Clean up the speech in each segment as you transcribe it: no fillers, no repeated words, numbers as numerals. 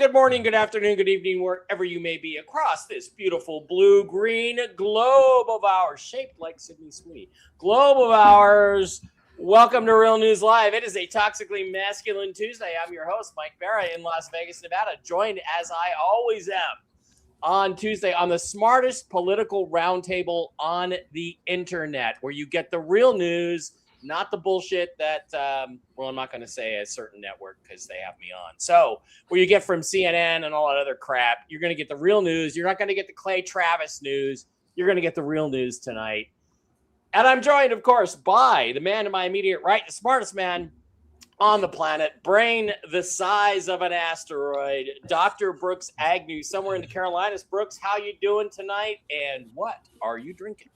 good morning, good afternoon, good evening, wherever you may be across this beautiful blue-green globe of ours, shaped like Sydney Sweeney. Globe of ours. Welcome to Real News Live. It is a Toxically Masculine Tuesday. I'm your host, Mike Barra, in Las Vegas, Nevada, joined as I always am on Tuesday on the smartest political roundtable on the internet, where you get the real news, not the bullshit that, I'm not going to say a certain network because they have me on. So where you get from CNN and all that other crap, you're going to get the real news. You're not going to get the Clay Travis news. You're going to get the real news tonight. And I'm joined, of course, by the man to my immediate right, the smartest man on the planet, brain the size of an asteroid, Dr. Brooks Agnew, somewhere in the Carolinas. Brooks, how you doing tonight, and what are you drinking?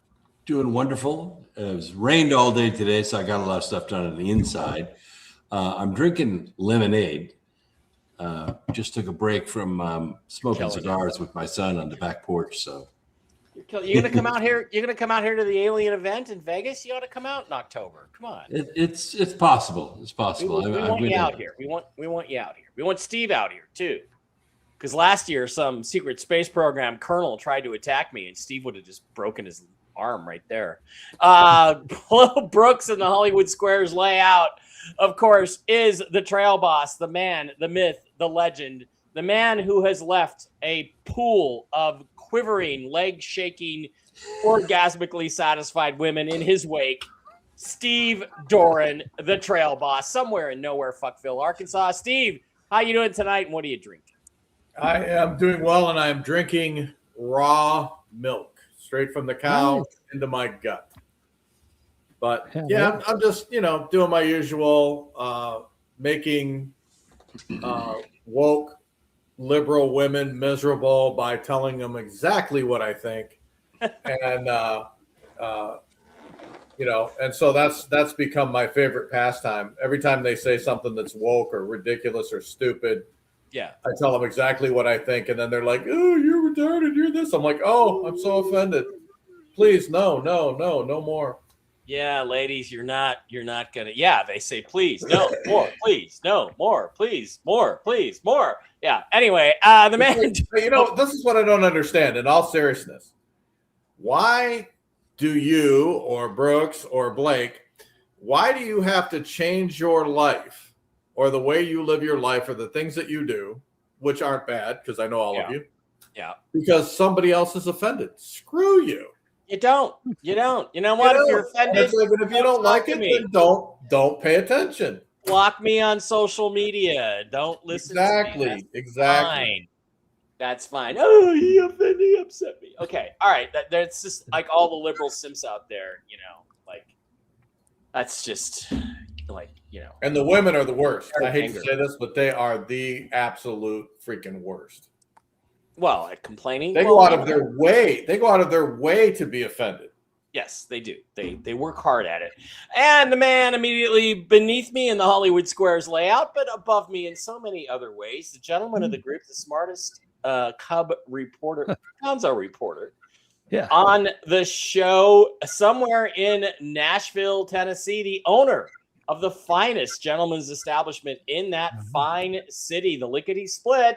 Doing wonderful. It was rained all day today, so I got a lot of stuff done on the inside. I'm drinking lemonade. Just took a break from smoking cigars with my son on the back porch. So you're gonna come out here. You're gonna come out here to the alien event in Vegas. You ought to come out in October. Come on. It's possible. It's possible. We want you out here. We want you out here. We want Steve out here too. Because last year, some secret space program colonel tried to attack me, and Steve would have just broken his arm right there. Brooks in the Hollywood Squares layout, of course, is the trail boss, the man, the myth, the legend, the man who has left a pool of quivering, leg-shaking, orgasmically satisfied women in his wake. Steve Doran, the trail boss, somewhere in nowhere, Fuckville, Arkansas. Steve, how you doing tonight, and what are you drinking? I am doing well, and I am drinking raw milk. Straight from the cow into my gut. But yeah, I'm just, doing my usual, making woke liberal women miserable by telling them exactly what I think. And, and so that's become my favorite pastime. Every time they say something that's woke or ridiculous or stupid, I tell them exactly what I think, and then they're like, "Oh, you're retarded. You're this." I'm like, "Oh, I'm so offended. Please, no more." Yeah, ladies, you're not gonna. Yeah, they say, "Please, no more. Please, no more. Please, more. Please, more." Yeah. Anyway, the man. This is what I don't understand. In all seriousness, why do you or Brooks or Blake? Why do you have to change your life? Or the way you live your life, or the things that you do, which aren't bad, because I know all of you. Yeah. Because somebody else is offended. Screw you. You don't. You know what? If you're offended, if you don't like it, then don't pay attention. Block me on social media. Don't listen to me. Exactly. Fine. That's fine. Oh, he offended. He upset me. Okay. All right. That's just like all the liberal simps out there, that's just And the women are the worst. I hate to say this, but they are the absolute freaking worst. Well, at complaining, they go out of their way. They go out of their way to be offended. Yes, they do. They work hard at it. And the man immediately beneath me in the Hollywood Squares layout, but above me in so many other ways, the gentleman of the group, the smartest Cub reporter, Gonzo reporter, on the show somewhere in Nashville, Tennessee, the owner of the finest gentleman's establishment in that fine city, the Lickety Split.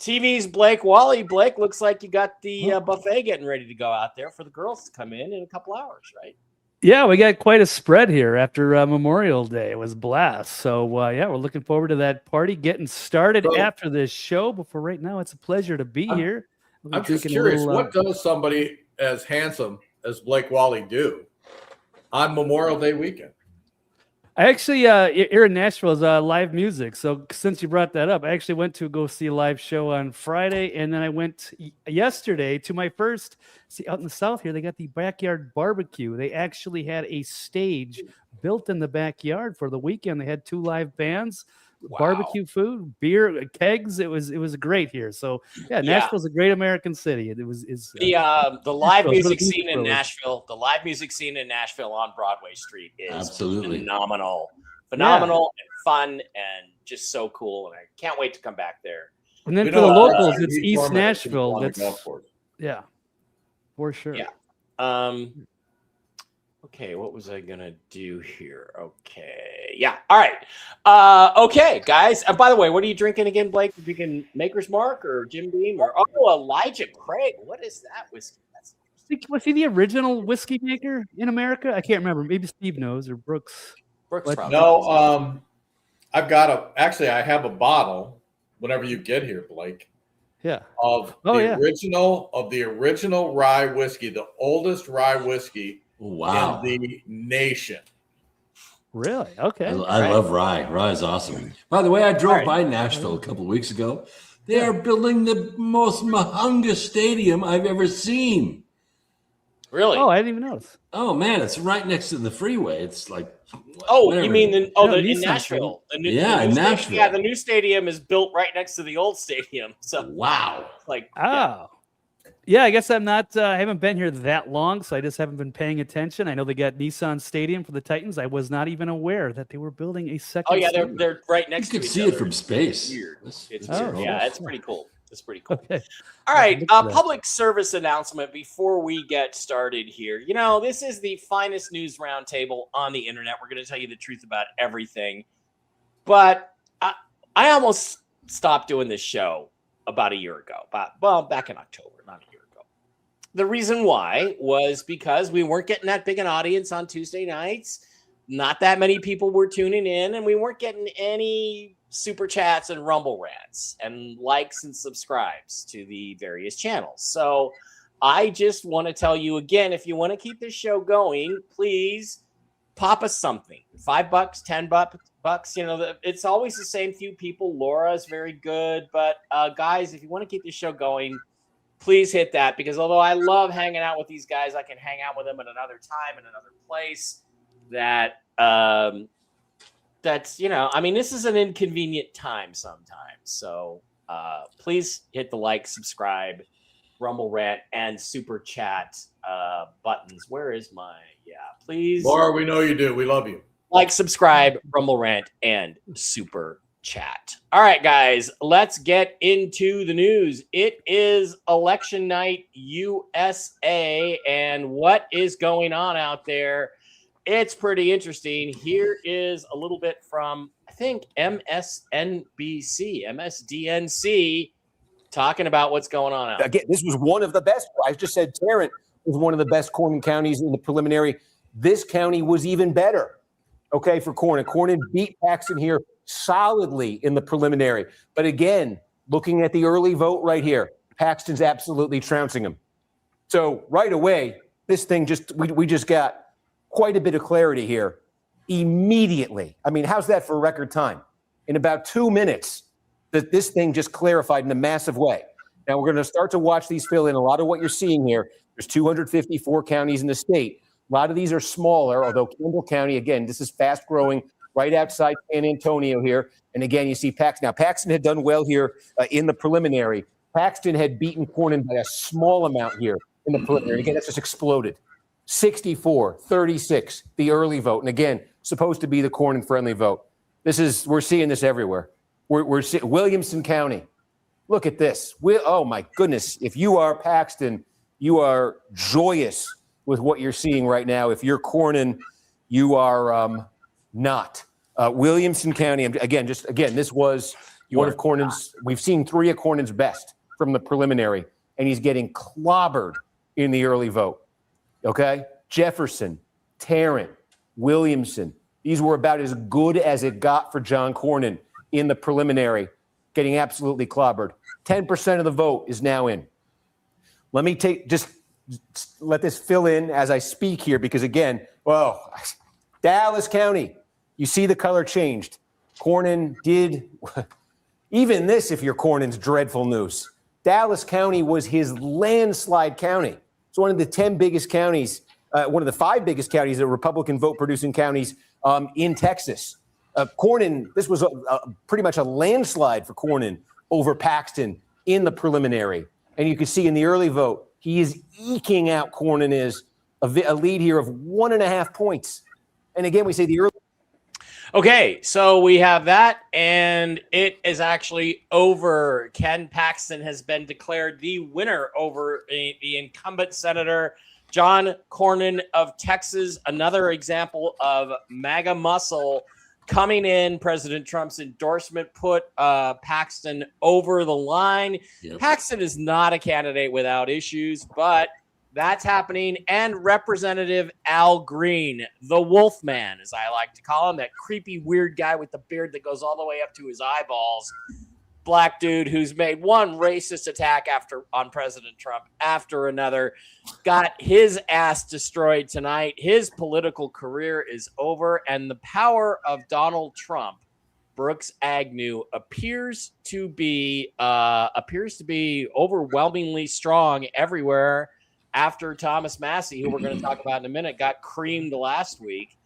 TV's Blake Wally. Blake, looks like you got the buffet getting ready to go out there for the girls to come in a couple hours, right? Yeah, we got quite a spread here after Memorial Day. It was a blast. So, we're looking forward to that party getting started after this show. But for right now, it's a pleasure to be here. I'm just curious, what does somebody as handsome as Blake Wally do on Memorial Day weekend? I actually, here in Nashville is live music. So since you brought that up, I actually went to go see a live show on Friday. And then I went yesterday to my first, out in the South here, they got the backyard barbecue. They actually had a stage built in the backyard for the weekend. They had 2 live bands, barbecue food, beer, kegs. It was great here. So Nashville's a great American city. It was the live music scene in Nashville. The live music scene in Nashville on Broadway Street is absolutely phenomenal and fun and just so cool. And I can't wait to come back there. And then for the locals, it's East Nashville. That's for sure. Yeah. Okay, what was I gonna do here? Okay, yeah, all right. Okay, guys. By the way, what are you drinking again, Blake? You drinking Maker's Mark or Jim Beam or Elijah Craig? What is that whiskey? That's Was he the original whiskey maker in America? I can't remember. Maybe Steve knows or Brooks. Brooks What? probably. No, I have a bottle whenever you get here, Blake, Yeah. of the original rye whiskey, the oldest rye whiskey Wow. in the nation. Really? Okay. I love rye. Rye is awesome. By the way, I drove by Nashville a couple of weeks ago. They are building the most humongous stadium I've ever seen. Really? Oh, I didn't even notice. Oh man, it's right next to the freeway. It's like you mean in Nashville? In Nashville. Nashville. Yeah, the new stadium is built right next to the old stadium. So wow. Yeah, I guess I'm not. I haven't been here that long, so I just haven't been paying attention. I know they got Nissan Stadium for the Titans. I was not even aware that they were building a second. Oh yeah, stadium. they're right next to each other. You can see it from space. Weird. It's weird. cool. Yeah, it's pretty cool. It's pretty cool. Okay. All right, public service announcement before we get started here. You know, this is the finest news roundtable on the internet. We're going to tell you the truth about everything. But I almost stopped doing this show about a year ago. Back in October, not a year ago. The reason why was because we weren't getting that big an audience on Tuesday nights. Not that many people were tuning in, and we weren't getting any super chats and rumble rants and likes and subscribes to the various channels. So I just want to tell you again, if you want to keep this show going, please pop us something. $5, $10. You know, it's always the same few people. Laura is very good, but guys, if you want to keep this show going, please hit that, because although I love hanging out with these guys, I can hang out with them at another time in another place. That's, you know, I mean, this is an inconvenient time sometimes. So please hit the like, subscribe, rumble rant, and super chat buttons. Where is my, please. Laura, we know you do. We love you. Like, subscribe, rumble rant, and super chat. All right, guys, let's get into the news. It is election night, USA, and what is going on out there? It's pretty interesting. Here is a little bit from, I think, MSDNC, talking about what's going on out there. Again, this was one of the best. I just said Tarrant was one of the best Corning counties in the preliminary. This county was even better, okay, for Corning. Corning beat Paxton here solidly in the preliminary. But again, looking at the early vote right here, Paxton's absolutely trouncing him. So right away, this thing we just got quite a bit of clarity here immediately. I mean, how's that for record time? In about 2 minutes, this thing just clarified in a massive way. Now we're going to start to watch these fill in. A lot of what you're seeing here, there's 254 counties in the state. A lot of these are smaller, although Kendall County, again, this is fast growing right outside San Antonio here. And again, you see Paxton. Now, Paxton had done well here in the preliminary. Paxton had beaten Corning by a small amount here in the preliminary. Again, that's just exploded. 64-36, the early vote. And again, supposed to be the Corning-friendly vote. We're seeing this everywhere. We're seeing Williamson County. Look at this. Oh, my goodness. If you are Paxton, you are joyous with what you're seeing right now. If you're Corning, you are not. Williamson County, again, this was one of Cornyn's. We've seen 3 of Cornyn's best from the preliminary, and he's getting clobbered in the early vote. Okay? Jefferson, Tarrant, Williamson. These were about as good as it got for John Cornyn in the preliminary, getting absolutely clobbered. 10% of the vote is now in. Let me just let this fill in as I speak here, because again, Dallas County, you see the color changed. Cornyn did, even this, if you're Cornyn's dreadful news. Dallas County was his landslide county. It's one of the 10 biggest counties, one of the 5 biggest counties, that Republican vote-producing counties in Texas. Cornyn, this was pretty much a landslide for Cornyn over Paxton in the preliminary. And you can see in the early vote, he is eking out Cornyn is a lead here of 1.5 points. And again, we say the early. Okay, so we have that, and it is actually over. Ken Paxton has been declared the winner over the incumbent Senator John Cornyn of Texas, another example of MAGA muscle coming in. President Trump's endorsement put Paxton over the line. Yep. Paxton is not a candidate without issues, but that's happening. And Representative Al Green, the Wolfman, as I like to call him, that creepy, weird guy with the beard that goes all the way up to his eyeballs, black dude who's made one racist attack on President Trump after another, got his ass destroyed tonight. His political career is over, and the power of Donald Trump, Brooks Agnew, appears to be overwhelmingly strong everywhere after Thomas Massey, who we're going to talk about in a minute, got creamed last week.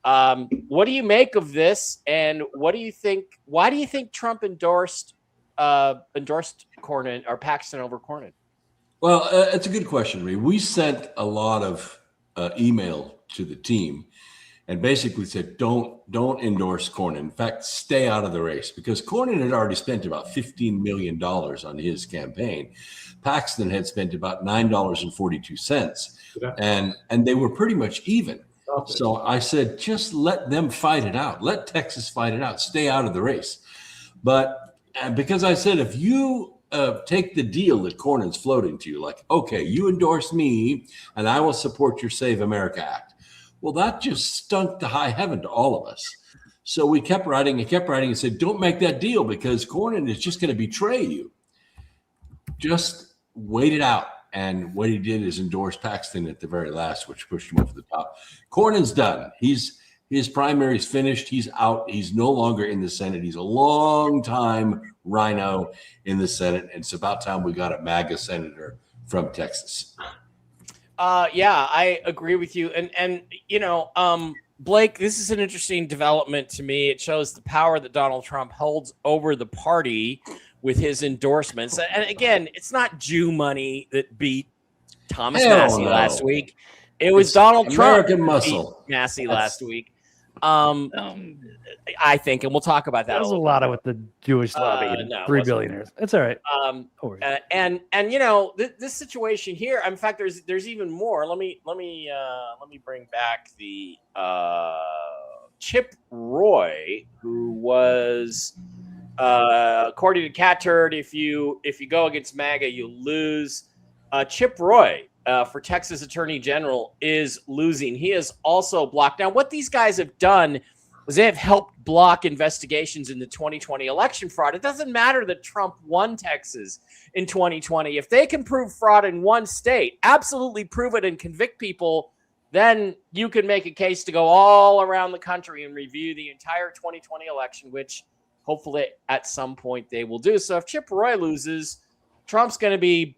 What do you make of this, and what do you think? Why do you think Trump endorsed Cornyn or Paxton over Cornyn? Well, it's a good question, Reed. We sent a lot of email to the team and basically said, don't endorse Cornyn. In fact, stay out of the race, because Cornyn had already spent about $15 million on his campaign. Paxton had spent about $9.42, and they were pretty much even. So I said, just let them fight it out. Let Texas fight it out. Stay out of the race. But because I said, if you take the deal that Cornyn's floating to you, like, okay, you endorse me and I will support your Save America Act. Well, that just stunk to high heaven to all of us. So we kept writing and said, don't make that deal, because Cornyn is just going to betray you. Just wait it out. And what he did is endorse Paxton at the very last, which pushed him over the top. Cornyn's done. His primary's finished. He's out. He's no longer in the Senate. He's a long time rhino in the Senate. And it's about time we got a MAGA senator from Texas. Yeah, I agree with you. And Blake, this is an interesting development to me. It shows the power that Donald Trump holds over the party with his endorsements. And again, it's not Jew money that beat Thomas Massey last week. It was Donald Trump American muscle. beat Massey last week. I think, and we'll talk about that. That was a lot of with the Jewish lobby, no, 3 billionaires. It's all right. And this situation here. In fact, there's even more. Let me bring back the Chip Roy, who was according to Cat Turd, if you go against MAGA, you lose. Chip Roy, for Texas Attorney General, is losing. He is also blocked. Now, what these guys have done was they have helped block investigations in the 2020 election fraud. It doesn't matter that Trump won Texas in 2020. If they can prove fraud in one state, absolutely prove it and convict people, then you can make a case to go all around the country and review the entire 2020 election, which hopefully at some point they will do. So if Chip Roy loses, Trump's going to be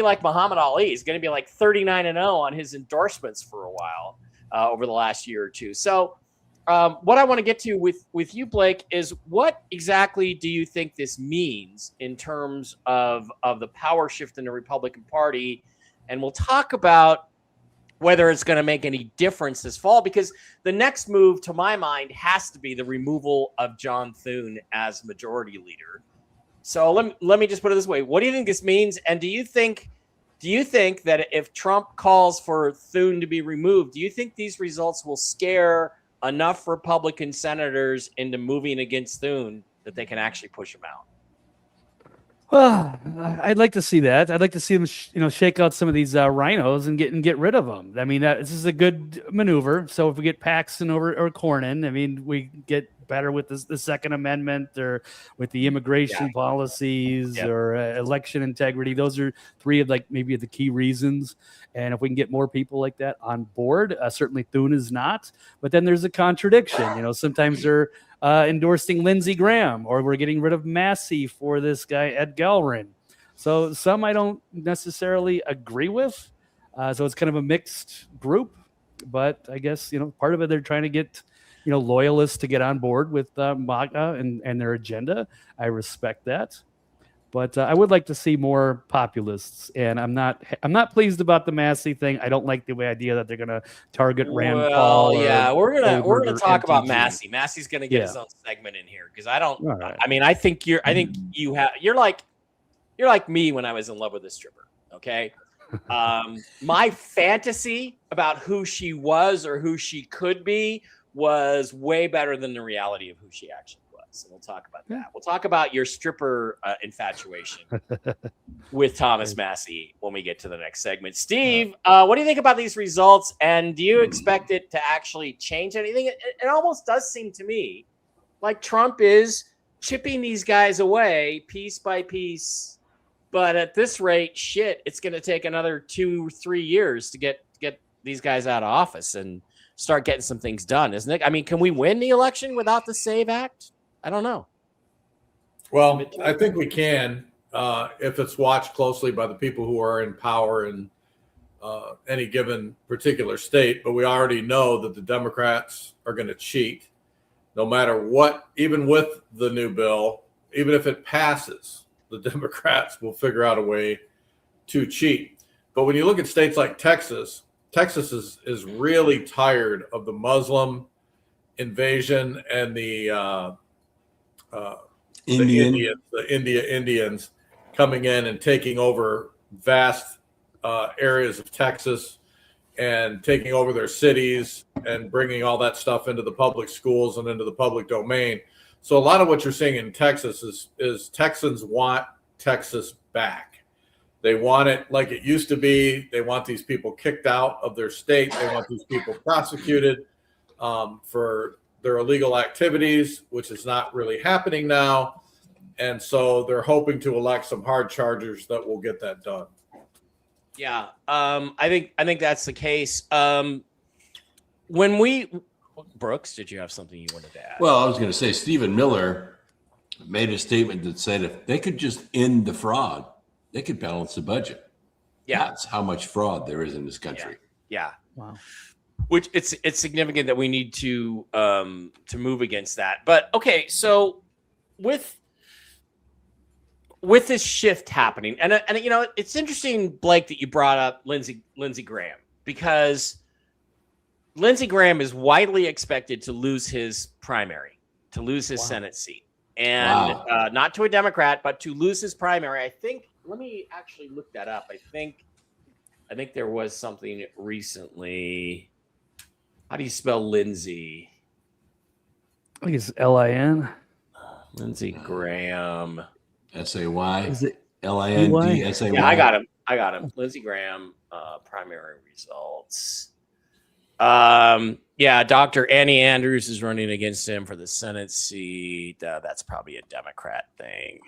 like Muhammad Ali. He's going to be like 39-0 on his endorsements for a while over the last year or two. So what I want to get to with you, Blake, is what exactly do you think this means in terms of the power shift in the Republican Party? And we'll talk about whether it's going to make any difference this fall, because the next move, to my mind, has to be the removal of John Thune as majority leader. So let me just put it this way. What do you think this means? And do you think that if Trump calls for Thune to be removed, do you think these results will scare enough Republican senators into moving against Thune that they can actually push him out? Well, I'd like to see that. I'd like to see them, shake out some of these rhinos and get rid of them. I mean, this is a good maneuver. So if we get Paxton or Cornyn, I mean, we get better with the Second Amendment or with the immigration policies or election integrity. Those are three of maybe the key reasons. And if we can get more people like that on board, certainly Thune is not. But then there's a contradiction. Sometimes they're endorsing Lindsey Graham, or we're getting rid of Massey for this guy, Ed Galrin. So some I don't necessarily agree with. So it's kind of a mixed group. But I guess, part of it, they're trying to get, loyalists to get on board with MAGA and their agenda. I respect that. But I would like to see more populists, and I'm not pleased about the Massey thing. I don't like the idea that they're going to target Rand Paul. Yeah, we're gonna talk about Massey. Massey's going to get his own segment in here, because I don't. Right. I mean, I think you're like me when I was in love with a stripper. Okay, My fantasy about who she was or who she could be was way better than the reality of who she actually was. So we'll talk about that. We'll talk about your stripper infatuation with Thomas Massey when we get to the next segment. Steve, what do you think about these results? And do you expect it to actually change anything? It almost does seem to me like Trump is chipping these guys away piece by piece. But at this rate, shit, it's going to take another 2-3 years to get these guys out of office and start getting some things done, isn't it? I mean, can we win the election without the SAVE Act? I don't know. Well, I think we can if it's watched closely by the people who are in power in any given particular state. But we already know that the Democrats are going to cheat no matter what, even with the new bill, even if it passes. The Democrats will figure out a way to cheat. But when you look at states like Texas, Texas is really tired of the Muslim invasion and the Indians coming in and taking over vast areas of Texas and taking over their cities and bringing all that stuff into the public schools and into the public domain. So a lot of what you're seeing in Texas is Texans want Texas back. They want it like it used to be. They want these people kicked out of their state. They want these people prosecuted for their illegal activities, which is not really happening now. And so they're hoping to elect some hard chargers that will get that done. Yeah, I think that's the case. Brooks, did you have something you wanted to add? Well, I was going to say Stephen Miller made a statement that said if they could just end the fraud, they could balance the budget. Yeah, that's how much fraud there is in this country. Yeah. Wow. Which it's significant that we need to move against that. But okay, so with this shift happening, and you know, it's interesting, Blake, that you brought up Lindsey Graham, because Lindsey Graham is widely expected to lose his primary, to lose his Senate seat, and not to a Democrat, but to lose his primary. I think. Let me actually look that up. I think there was something recently. How do you spell Lindsey? I think it's Lin. Lindsey Graham. S-A-Y. Is it L-I-N-D-S-A-Y. Yeah, I got him. Lindsey Graham, primary results. Yeah, Dr. Annie Andrews is running against him for the Senate seat. That's probably a Democrat thing.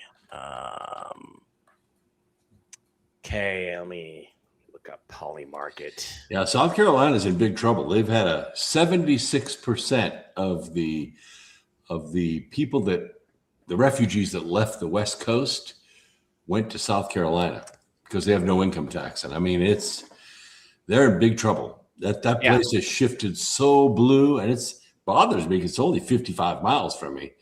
Okay, let me look up Polymarket. Yeah, South Carolina's in big trouble. They've had a 76% of the people the refugees that left the West Coast went to South Carolina because they have no income tax. And I mean, they're in big trouble. That place has shifted so blue, and it bothers me. It's only 55 miles from me.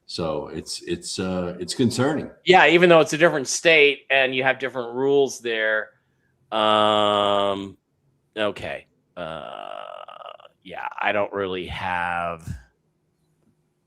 So it's concerning. Yeah, even though it's a different state and you have different rules there. Okay. Yeah, I don't really have.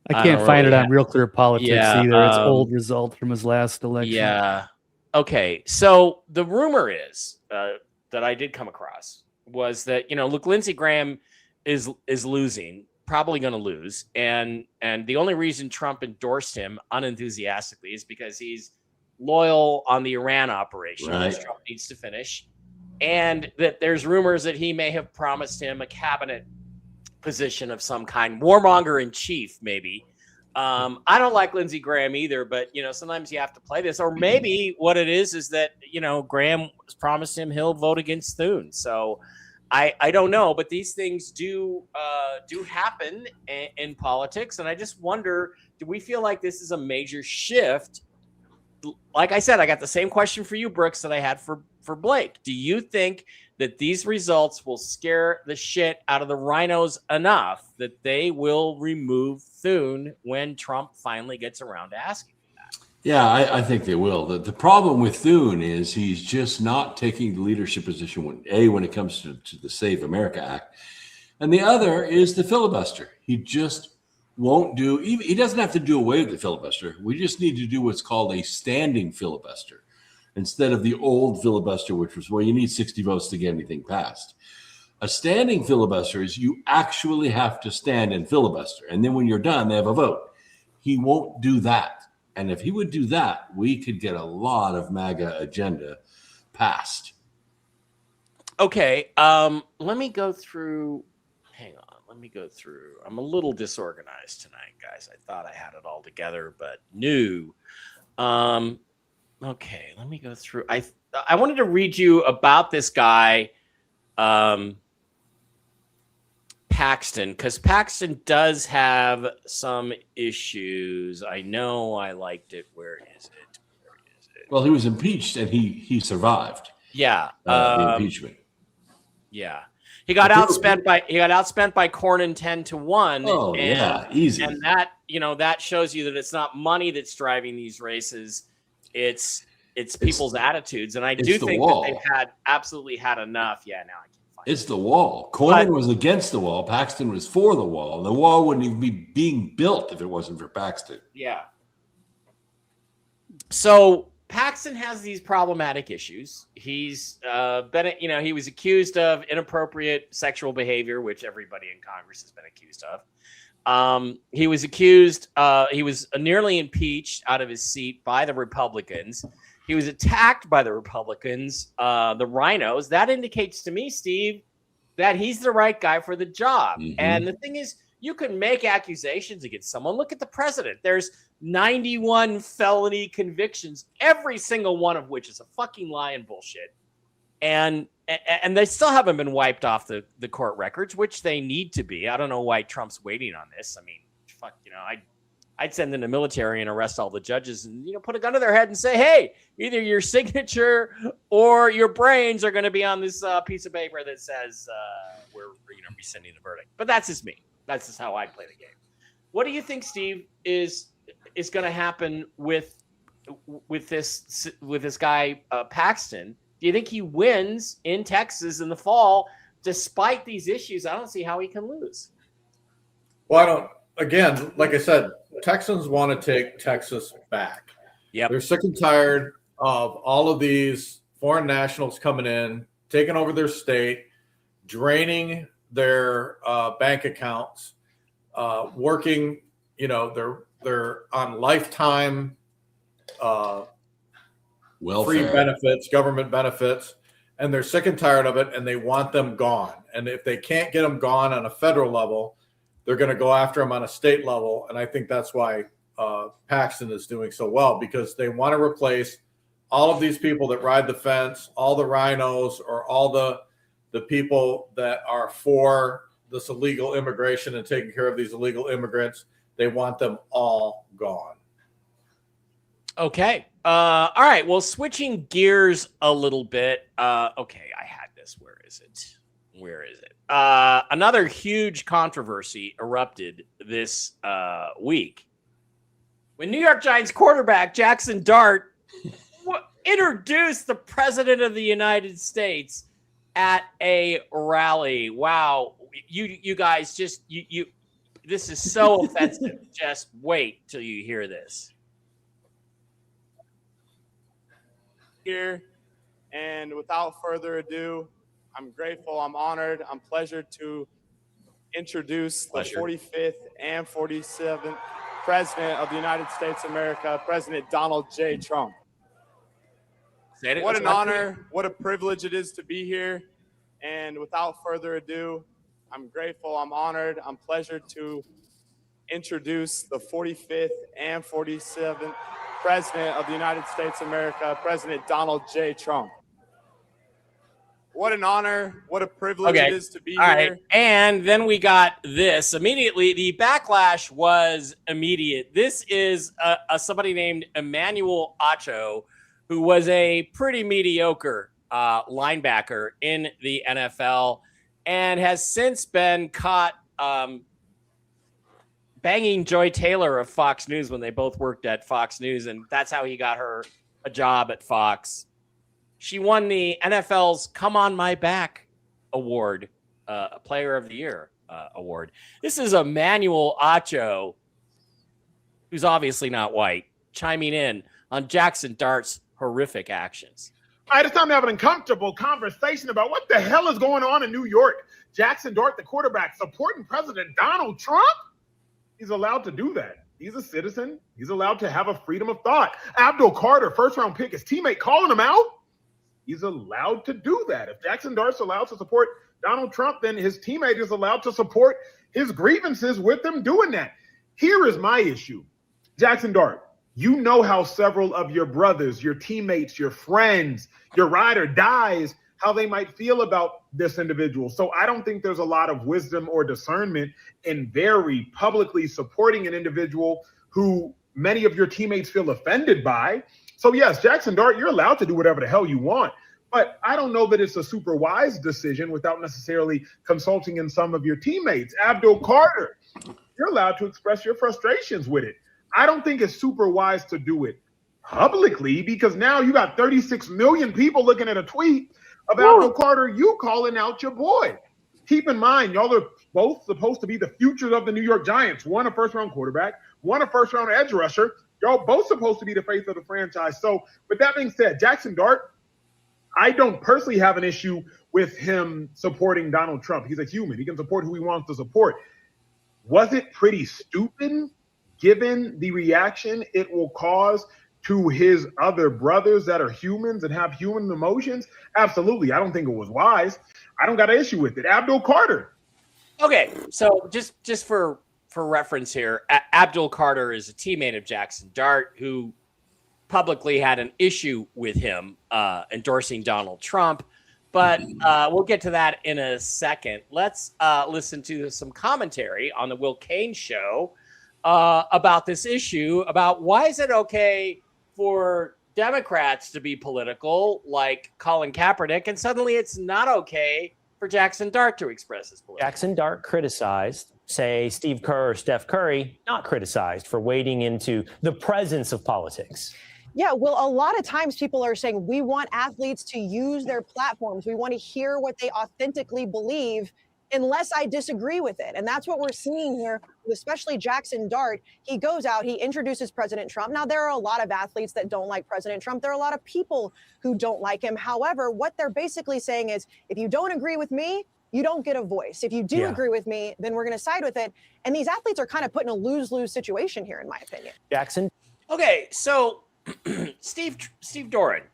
I can't find it on Real Clear Politics either. It's old result from his last election. Yeah. Okay. So the rumor is that I did come across was that, you know, look, Lindsey Graham is losing, probably going to lose. And the only reason Trump endorsed him unenthusiastically is because he's loyal on the Iran operation, which Trump needs to finish. And that there's rumors that he may have promised him a cabinet position of some kind, warmonger in chief, maybe. I don't like Lindsey Graham either, but, you know, sometimes you have to play this. Or maybe what it is that, you know, Graham promised him he'll vote against Thune. So I don't know, but these things do happen in politics. And I just wonder, do we feel like this is a major shift? Like I said, I got the same question for you, Brooks, that I had for Blake. Do you think that these results will scare the shit out of the rhinos enough that they will remove Thune when Trump finally gets around to asking for that? Yeah, I think they will. The problem with Thune is he's just not taking the leadership position when it comes to the Save America Act. And the other is the filibuster. He just won't do, he doesn't have to do away with the filibuster. We just need to do what's called a standing filibuster. instead of the old filibuster, which was, well, you need 60 votes to get anything passed. A standing filibuster is you actually have to stand and filibuster. And then when you're done, they have a vote. He won't do that. And if he would do that, we could get a lot of MAGA agenda passed. Okay. Let me go through. Hang on. Let me go through. I'm a little disorganized tonight, guys. I thought I had it all together, but no. Okay. Let me go through. I wanted to read you about this guy, Paxton, because Paxton does have some issues. I know I liked it. Where is it? Well, he was impeached and he survived. Yeah. The impeachment. Yeah. He got outspent by Cornyn 10-1. Oh, yeah, easy. And that, that shows you that it's not money that's driving these races. It's people's attitudes. And I do think that they've absolutely had enough. Yeah, now I can't find it. It's the wall. Cornyn was against the wall. Paxton was for the wall. The wall wouldn't even be being built if it wasn't for Paxton. Yeah. So Paxton has these problematic issues. He's been, he was accused of inappropriate sexual behavior, which everybody in Congress has been accused of. He was accused, he was nearly impeached out of his seat by the Republicans. He was attacked by the Republicans, the rhinos. That indicates to me, Steve, that he's the right guy for the job. Mm-hmm. And the thing is, you can make accusations against someone. Look at the president. There's 91 felony convictions, every single one of which is a fucking lie and bullshit. And they still haven't been wiped off the court records, which they need to be. I don't know why Trump's waiting on this. I mean, fuck, I'd send in the military and arrest all the judges and, put a gun to their head and say, hey, either your signature or your brains are going to be on this piece of paper that says we're rescinding the verdict. But that's just me. That's just how I play the game. What do you think, Steve, is going to happen with this guy Paxton? Do you think he wins in Texas in the fall despite these issues? I don't see how he can lose. Well, I don't. Again, like I said, Texans want to take Texas back. Yep. They're sick and tired of all of these foreign nationals coming in, taking over their state, draining their bank accounts, working. They're on lifetime free benefits, government benefits, and they're sick and tired of it, and they want them gone. And if they can't get them gone on a federal level, they're going to go after them on a state level. And I think that's why Paxton is doing so well, because they want to replace all of these people that ride the fence, all the rhinos, or all the people that are for this illegal immigration and taking care of these illegal immigrants. They want them all gone. Okay. All right. Well, switching gears a little bit. Okay, I had this. Where is it? Another huge controversy erupted this week when New York Giants quarterback Jackson Dart introduced the President of the United States at a rally. Wow. You guys just, this is so offensive. Just wait till you hear this. Here, and without further ado, I'm grateful, I'm honored, I'm pleasured to introduce the 45th and 47th President of the United States of America, President Donald J. Trump. What an honor, what a privilege it is to be here. And without further ado, I'm grateful, I'm honored, I'm pleasured to introduce the 45th and 47th President of the United States of America, President Donald J. Trump. What an honor, what a privilege it is to be here. Right. And then we got this immediately. The backlash was immediate. This is somebody named Emmanuel Acho, who was a pretty mediocre linebacker in the NFL and has since been caught banging Joy Taylor of Fox News when they both worked at Fox News, and that's how he got her a job at Fox. She won the NFL's Come On My Back award, Player of the Year award. This is Emmanuel Acho, who's obviously not white, chiming in on Jackson Dart's horrific actions. All right, it's time to have an uncomfortable conversation about what the hell is going on in New York. Jackson Dart, the quarterback, supporting President Donald Trump? He's allowed to do that. He's a citizen. He's allowed to have a freedom of thought. Abdul Carter, first-round pick, his teammate calling him out? He's allowed to do that. If Jackson Dart's allowed to support Donald Trump, then his teammate is allowed to support his grievances with him doing that. Here is my issue. Jackson Dart, you know how several of your brothers, your teammates, your friends, your ride or dies, how they might feel about this individual. So I don't think there's a lot of wisdom or discernment in very publicly supporting an individual who many of your teammates feel offended by. So yes, Jackson Dart, you're allowed to do whatever the hell you want. But I don't know that it's a super wise decision without necessarily consulting in some of your teammates. Abdul Carter, you're allowed to express your frustrations with it. I don't think it's super wise to do it publicly because now you got 36 million people looking at a tweet of Abdul Carter, you calling out your boy. Keep in mind, y'all are both supposed to be the futures of the New York Giants. One a first-round quarterback, one a first-round edge rusher. Y'all both supposed to be the face of the franchise. So with that being said, Jackson Dart, I don't personally have an issue with him supporting Donald Trump. He's a human. He can support who he wants to support. Was it pretty stupid given the reaction it will cause to his other brothers that are humans and have human emotions? Absolutely. I don't think it was wise. I don't got an issue with it. Abdul Carter. Okay, so just for reference here, Abdul Carter is a teammate of Jackson Dart who publicly had an issue with him endorsing Donald Trump, but we'll get to that in a second. Let's listen to some commentary on the Will Kane show about this issue, about why is it okay for Democrats to be political, like Colin Kaepernick, and suddenly it's not okay for Jackson Dart to express his political. Jackson Dart criticized, say, Steve Kerr or Steph Curry, not criticized for wading into the presence of politics. Yeah, well, a lot of times people are saying we want athletes to use their platforms. We want to hear what they authentically believe, unless I disagree with it. And that's what we're seeing here, especially Jackson Dart. He goes out, he introduces President Trump. Now, there are a lot of athletes that don't like President Trump. There are a lot of people who don't like him. However, what they're basically saying is, if you don't agree with me, you don't get a voice. If you do agree with me, then we're going to side with it. And these athletes are kind of put in a lose-lose situation here, in my opinion. Jackson. Okay, so Steve Doran,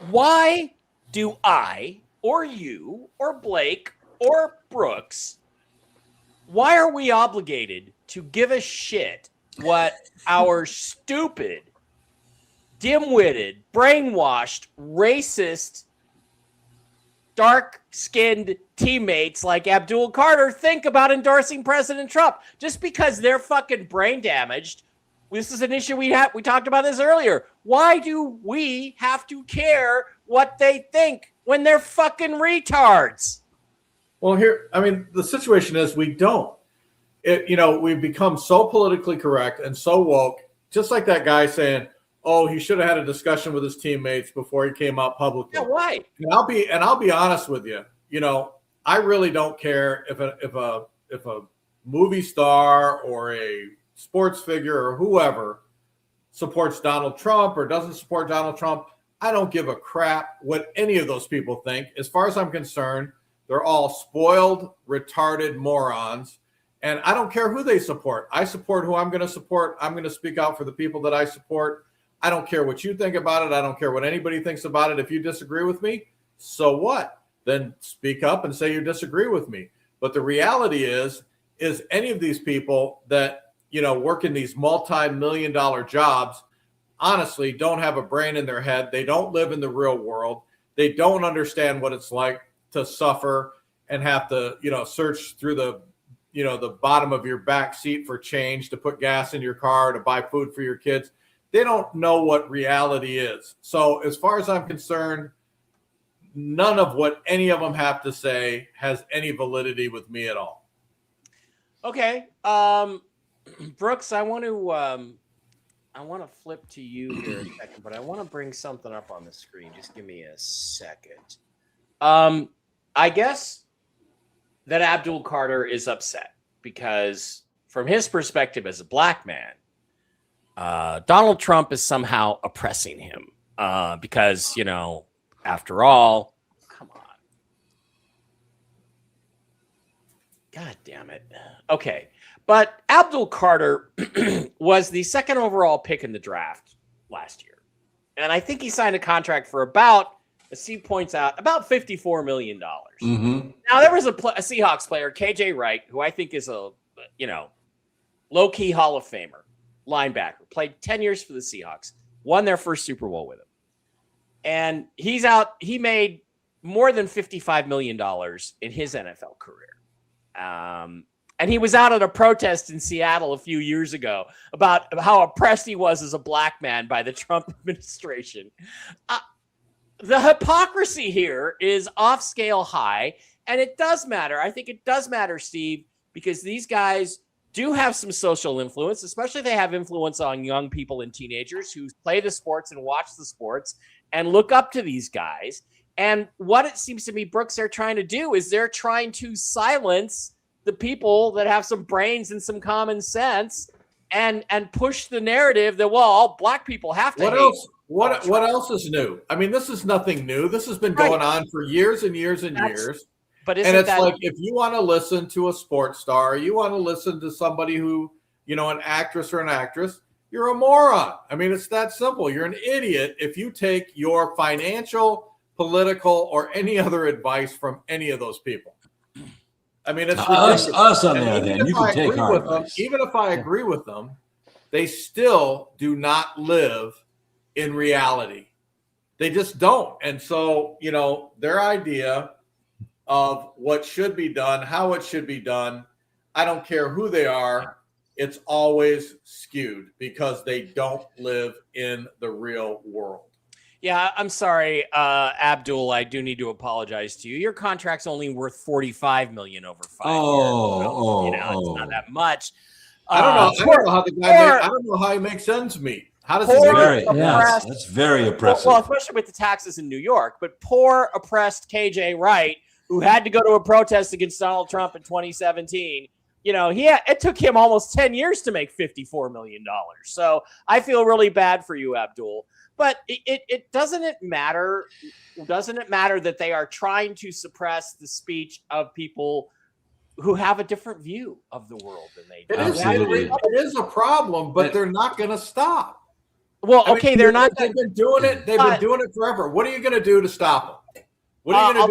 why do I or you or Blake or Brooks, why are we obligated to give a shit what our stupid, dim-witted, brainwashed, racist, dark-skinned teammates like Abdul Carter think about endorsing President Trump? Just because they're fucking brain damaged. This is an issue we talked about this earlier. Why do we have to care what they think when they're fucking retards? Well, here, I mean, the situation is we don't. We've become so politically correct and so woke, just like that guy saying, oh, he should have had a discussion with his teammates before he came out publicly. Yeah, why? And I'll be honest with you. I really don't care if a movie star or a sports figure or whoever supports Donald Trump or doesn't support Donald Trump. I don't give a crap what any of those people think. As far as I'm concerned, they're all spoiled, retarded morons. And I don't care who they support. I support who I'm going to support. I'm going to speak out for the people that I support. I don't care what you think about it. I don't care what anybody thinks about it. If you disagree with me, so what? Then speak up and say you disagree with me. But the reality is any of these people that, work in these multi-million-dollar jobs, honestly, don't have a brain in their head. They don't live in the real world. They don't understand what it's like to suffer and have to, search through the bottom of your back seat for change to put gas in your car, to buy food for your kids. They don't know what reality is. So as far as I'm concerned, none of what any of them have to say has any validity with me at all. Okay. Brooks, I want to flip to you here a second, but I want to bring something up on the screen. Just give me a second. I guess that Abdul Carter is upset because from his perspective as a black man, Donald Trump is somehow oppressing him because, after all, come on. God damn it. Okay. But Abdul Carter was the second overall pick in the draft last year. And I think he signed a contract for about, as Steve points out, about $54 million. Mm-hmm. Now, there was a Seahawks player, KJ Wright, who I think is a, low-key Hall of Famer, linebacker, played 10 years for the Seahawks, won their first Super Bowl with him. And he's out. He made more than $55 million in his NFL career. And he was out at a protest in Seattle a few years ago about how oppressed he was as a black man by the Trump administration. The hypocrisy here is off scale high, and it does matter. I think it does matter, Steve, because these guys do have some social influence, especially if they have influence on young people and teenagers who play the sports and watch the sports and look up to these guys. And what it seems to me, Brooks, they're trying to do is they're trying to silence the people that have some brains and some common sense and push the narrative that, well, all black people have to hate. What else is new? I mean, this is nothing new. This has been going on for years and years and years. But like, if you want to listen to a sports star, you want to listen to somebody who, an actress or an actress, you're a moron. I mean, it's that simple. You're an idiot if you take your financial, political, or any other advice from any of those people. I mean, it's us on the other hand. You can take our advice. Even if I agree with them, they still do not live in reality. They just don't. And so, their idea of what should be done, how it should be done, I don't care who they are, it's always skewed because they don't live in the real world. Yeah, I'm sorry, Abdul. I do need to apologize to you. Your contract's only worth $45 million over 5 years. It's not that much. I don't know how the guy. I don't know how he makes ends meet. How does he? That's very oppressive. Well, especially with the taxes in New York. But poor oppressed KJ Wright, who had to go to a protest against Donald Trump in 2017. It took him almost 10 years to make $54 million. So I feel really bad for you, Abdul. But it doesn't it matter? Doesn't it matter that they are trying to suppress the speech of people who have a different view of the world than they do? It is a problem, but they're not going to stop. Well, they're not. They've been doing it. They've been doing it forever. What are you going to do to stop them? I'll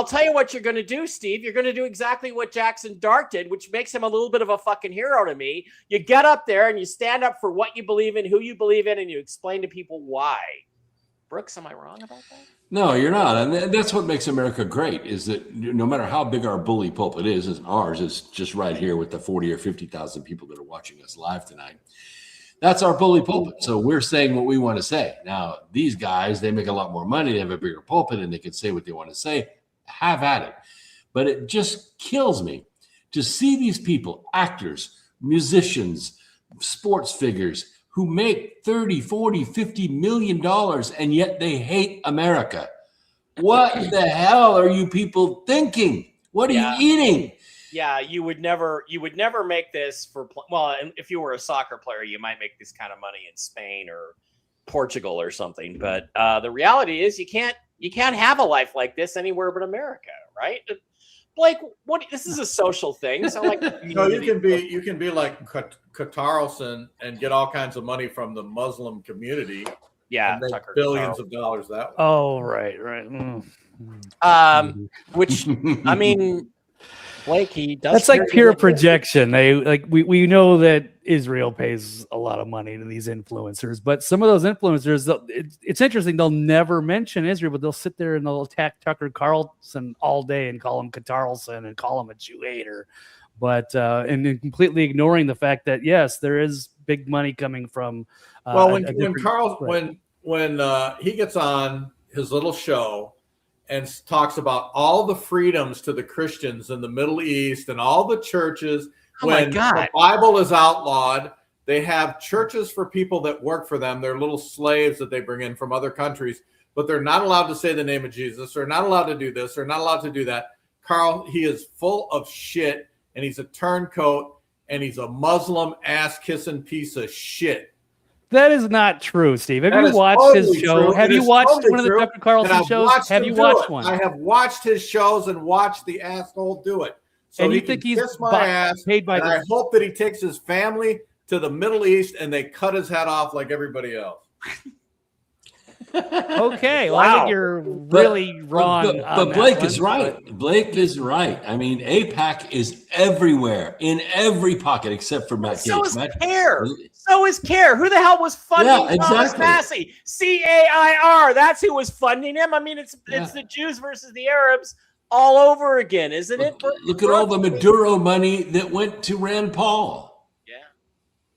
tell you what you're going to do, Steve. You're going to do exactly what Jackson Dart did, which makes him a little bit of a fucking hero to me. You get up there and you stand up for what you believe in, who you believe in, and you explain to people why. Brooks, am I wrong about that? No, you're not. And that's what makes America great, is that no matter how big our bully pulpit is, ours is just right here with the 40 or 50,000 people that are watching us live tonight. That's our bully pulpit. So we're saying what we want to say. Now, these guys, they make a lot more money. They have a bigger pulpit and they can say what they want to say. Have at it. But it just kills me to see these people, actors, musicians, sports figures, who make 30, 40, 50 million dollars, and yet they hate America. What the hell are you people thinking? What are you eating? Yeah, you would never make this for, if you were a soccer player, you might make this kind of money in Spain or Portugal or something. But the reality is you can't have a life like this anywhere but America, right? Blake, this is a social thing. So you can be like Carlson and get all kinds of money from the Muslim community. Yeah, and make billions of dollars that way. Oh, right. Which I mean, Blake, he does. That's like pure projection. We know that Israel pays a lot of money to these influencers, but some of those influencers, it's interesting. They'll never mention Israel, but they'll sit there and they'll attack Tucker Carlson all day and call him Catarlson and call him a Jew hater. But and then completely ignoring the fact that yes, there is big money coming from. When he gets on his little show and talks about all the freedoms to the Christians in the Middle East and all the churches, when the Bible is outlawed, they have churches for people that work for them. They're little slaves that they bring in from other countries, but they're not allowed to say the name of Jesus. They're not allowed to do this. They're not allowed to do that. Carl, he is full of shit, and he's a turncoat, and he's a Muslim ass-kissing piece of shit. That is not true, Steve. Have That you is watched his totally show? true. Have It you is watched totally one of the true, Tucker and Carlson I've shows? watched Have him you do watched it. one? I have watched his shows and watched the asshole do it. So And he you think can he's kiss my ass, paid by and I hope that he takes his family to the Middle East and they cut his head off like everybody else. Okay, well, I Wow. think you're really wrong. But on Blake that is one, right. Blake is right. I mean, AIPAC is everywhere, in every pocket except for Matt So Gaetz. is Matt, CARE. So is CARE. Who the hell was funding Yeah, Thomas exactly. Massey? CAIR. That's who was funding him. I mean, it's Yeah. the Jews versus the Arabs all over again, isn't it? Look at all the Maduro money that went to Rand Paul. Yeah.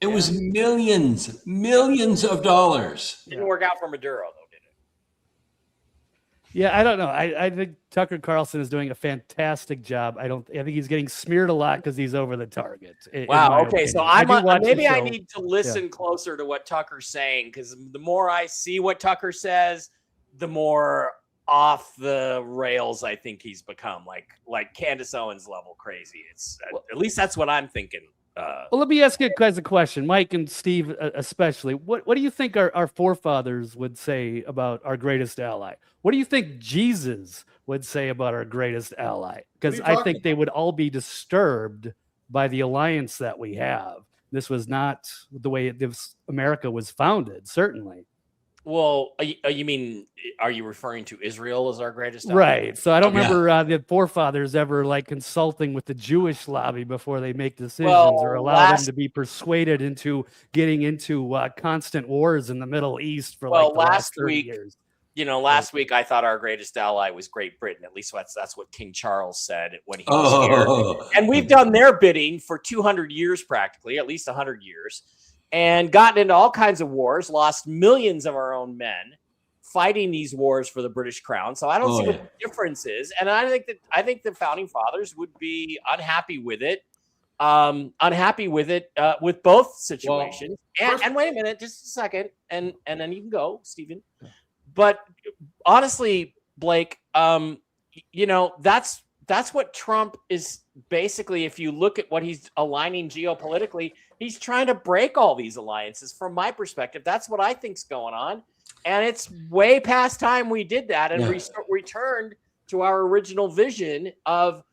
It was millions of dollars. Didn't work out for Maduro, though, did it? Yeah, I don't know. I think Tucker Carlson is doing a fantastic job. I think he's getting smeared a lot because he's over the target. Wow. Okay. So maybe I need to listen Yeah. closer to what Tucker's saying, because the more I see what Tucker says, the more off the rails I think he's become, like Candace Owens level crazy. It's at least that's what I'm thinking. Well, let me ask you guys a question, Mike and Steve especially. What do you think our forefathers would say about our greatest ally? What do you think Jesus would say about our greatest ally? Because I think they would all be disturbed by the alliance that we have. This was not the way America was founded, certainly. Well, you mean, are you referring to Israel as our greatest ally? Right. So I don't Okay. remember the forefathers ever consulting with the Jewish lobby before they make decisions or allow them to be persuaded into getting into constant wars in the Middle East for the last 30 years. Last week I thought our greatest ally was Great Britain. At least that's what King Charles said when he was here. And we've done their bidding for 200 years practically, at least 100 years. And gotten into all kinds of wars, lost millions of our own men fighting these wars for the British crown. So I don't see what the difference is. And I think the founding fathers would be unhappy with it. With both situations. Well, and wait a minute, just a second, and then you can go, Stephen. But honestly, Blake, that's what Trump is basically. If you look at what he's aligning geopolitically, he's trying to break all these alliances. From my perspective, that's what I think's going on, and it's way past time we did that and returned to our original vision of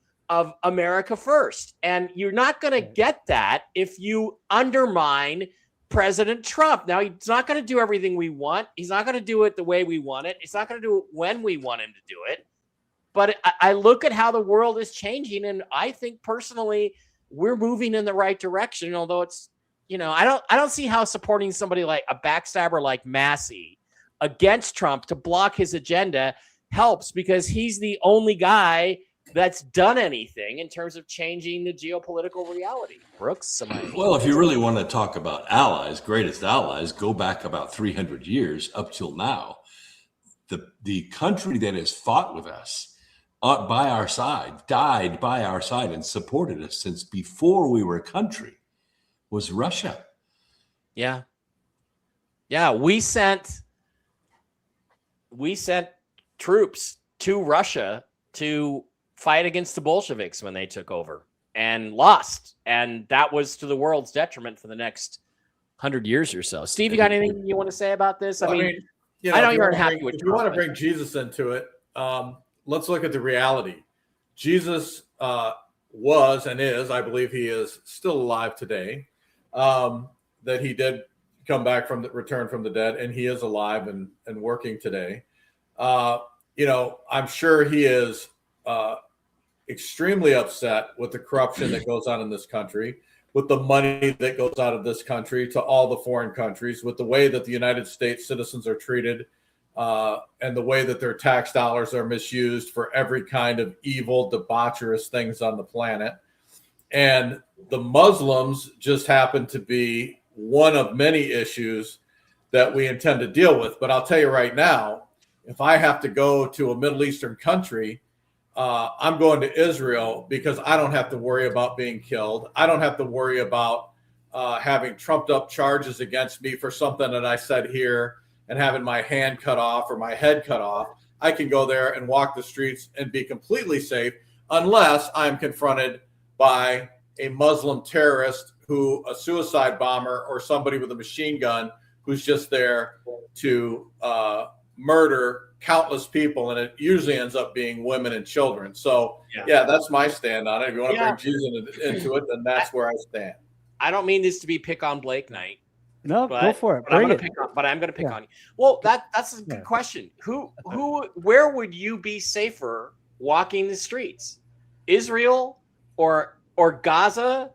America first. And you're not going to get that if you undermine President Trump. Now, he's not going to do everything we want. He's not going to do it the way we want it. He's not going to do it when we want him to do it. But I look at how the world is changing, and I think personally we're moving in the right direction. Although it's, I don't see how supporting somebody like a backstabber like Massey against Trump to block his agenda helps, because he's the only guy that's done anything in terms of changing the geopolitical reality. Brooks? Well, if you really want to talk about allies, greatest allies, go back about 300 years up till now. The country that has fought with us by our side, died by our side, and supported us since before we were a country was Russia. Yeah. Yeah, we sent troops to Russia to fight against the Bolsheviks when they took over and lost. And that was to the world's detriment for the next 100 years or so. Steve, you got anything you want to say about this? I mean, I know you're unhappy with Trump. If you want to bring Jesus into it, let's look at the reality. Jesus was and is, I believe he is still alive today, that he did come back return from the dead, and he is alive and working today. I'm sure he is extremely upset with the corruption that goes on in this country, with the money that goes out of this country to all the foreign countries, with the way that the United States citizens are treated, and the way that their tax dollars are misused for every kind of evil, debaucherous things on the planet. And the Muslims just happen to be one of many issues that we intend to deal with. But I'll tell you right now, if I have to go to a Middle Eastern country, I'm going to Israel, because I don't have to worry about being killed. I don't have to worry about having trumped up charges against me for something that I said here and having my hand cut off or my head cut off. I can go there and walk the streets and be completely safe, unless I'm confronted by a Muslim terrorist a suicide bomber or somebody with a machine gun who's just there to murder countless people, and it usually ends up being women and children. So yeah, that's my stand on it. If you want to bring Jesus into it, then that's where I stand. I don't mean this to be pick on Blake night. No, go for it. But I'm going to pick on you. Well, that's a good question. Where would you be safer walking the streets? Israel or Gaza,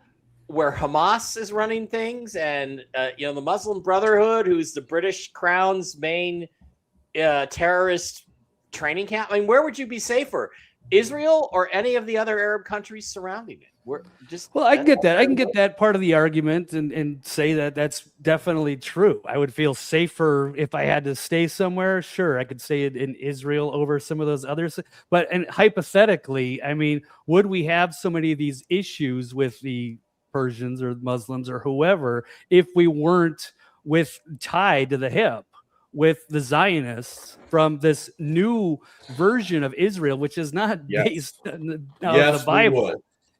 where Hamas is running things, and the Muslim Brotherhood, who's the British Crown's main terrorist training camp? I mean, where would you be safer? Israel or any of the other Arab countries surrounding it? I can get that. I can get that part of the argument and say that that's definitely true. I would feel safer if I had to stay somewhere. Sure, I could stay in Israel over some of those others. But and hypothetically, I mean, would we have so many of these issues with the Persians or Muslims or whoever if we weren't tied to the hip with the Zionists from this new version of Israel, which is not based on the Bible?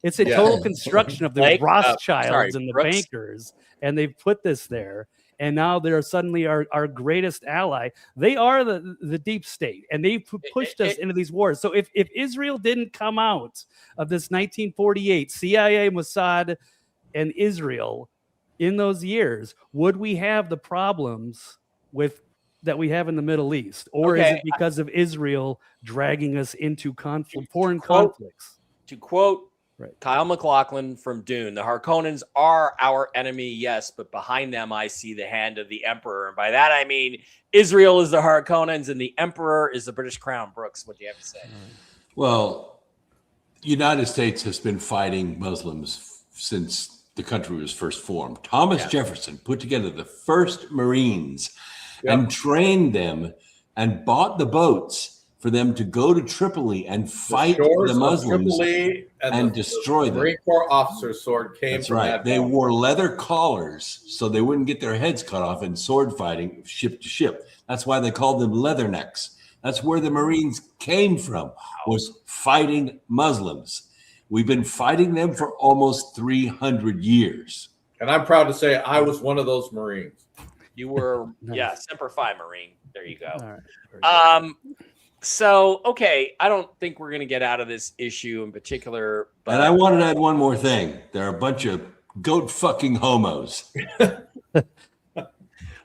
It's a total construction of the Rothschilds and the bankers, and they've put this there. And now they're suddenly our greatest ally. They are the deep state, and they pushed us into these wars. So if Israel didn't come out of this 1948 CIA, Mossad, and Israel in those years, would we have the problems that we have in the Middle East? Or is it because of Israel dragging us into foreign conflicts? To quote Kyle MacLachlan from Dune, the Harkonnens are our enemy, yes, but behind them I see the hand of the Emperor. And by that I mean Israel is the Harkonnens and the Emperor is the British Crown. Brooks, what do you have to say? Well, the United States has been fighting Muslims since the country was first formed. Thomas Jefferson put together the first Marines and trained them and bought the boats for them to go to Tripoli and fight the Muslims and destroy them. Marine Corps officer's sword came from that. They wore leather collars so they wouldn't get their heads cut off in sword fighting ship to ship. That's why they called them leathernecks. That's where the Marines came from, was fighting Muslims. We've been fighting them for almost 300 years. And I'm proud to say I was one of those Marines. You were, Semper Fi Marine. There you go. Right. So, I don't think we're going to get out of this issue in particular. And I wanted to add one more thing. There are a bunch of goat fucking homos. Well,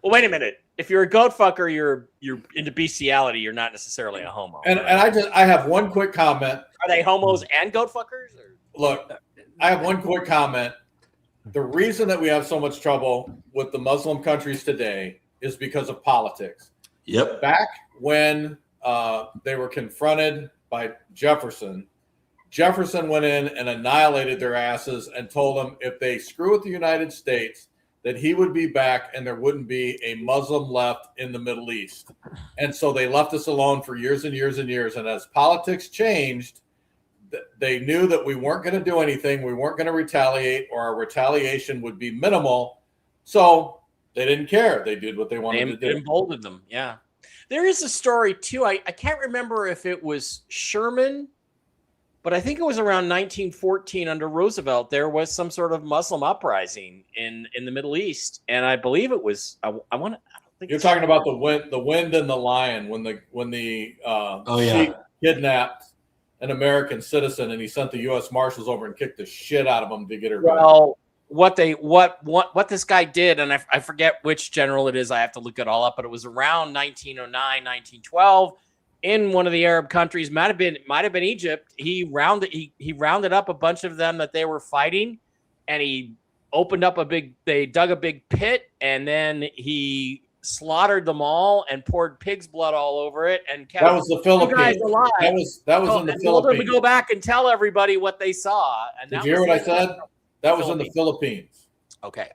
wait a minute. If you're a goat fucker, you're into bestiality. You're not necessarily a homo. And I have one quick comment. Are they homos and goat fuckers? Or? Look, I have one quick comment. The reason that we have so much trouble with the Muslim countries today is because of politics. Yep. Back when they were confronted by Jefferson went in and annihilated their asses and told them if they screw with the United States, that he would be back and there wouldn't be a Muslim left in the Middle East. And so they left us alone for years and years and years. And as politics changed, they knew that we weren't going to do anything. We weren't going to retaliate, or our retaliation would be minimal. So they didn't care. They did what they wanted to do. It emboldened them. Yeah. There is a story too. I can't remember if it was Sherman, but I think it was around 1914 under Roosevelt. There was some sort of Muslim uprising in the Middle East, and I believe it was. You're talking about the wind and the lion when the Sheikh kidnapped an American citizen and he sent the U.S. Marshals over and kicked the shit out of him to get her back. Well, what this guy did, and I forget which general it is. I have to look it all up, but it was around 1909, 1912 in one of the Arab countries. Might have been Egypt. He rounded up a bunch of them that they were fighting, and he they dug a big pit, and then he slaughtered them all and poured pig's blood all over it and kept that was the Philippines. Guys alive. That was in the Philippines. Told them to go back and tell everybody what they saw. And did you hear what I said? That was in the Philippines. Okay.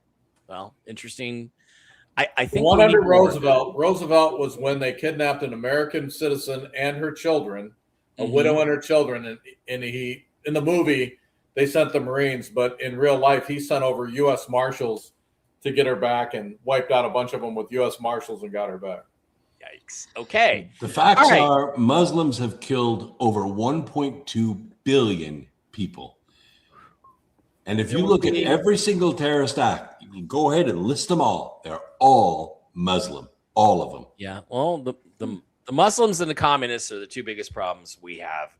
Well, interesting. I think the one under Roosevelt. Roosevelt was when they kidnapped an American citizen and her children, a widow and her children, and he in the movie they sent the Marines, but in real life he sent over U.S. Marshals to get her back and wiped out a bunch of them with U.S. Marshals and got her back. Yikes. Okay. The facts are Muslims have killed over 1.2 billion people. And if you look at every single terrorist act, you can go ahead and list them all. They're all Muslim, all of them. Yeah. Well, the Muslims and the communists are the two biggest problems we have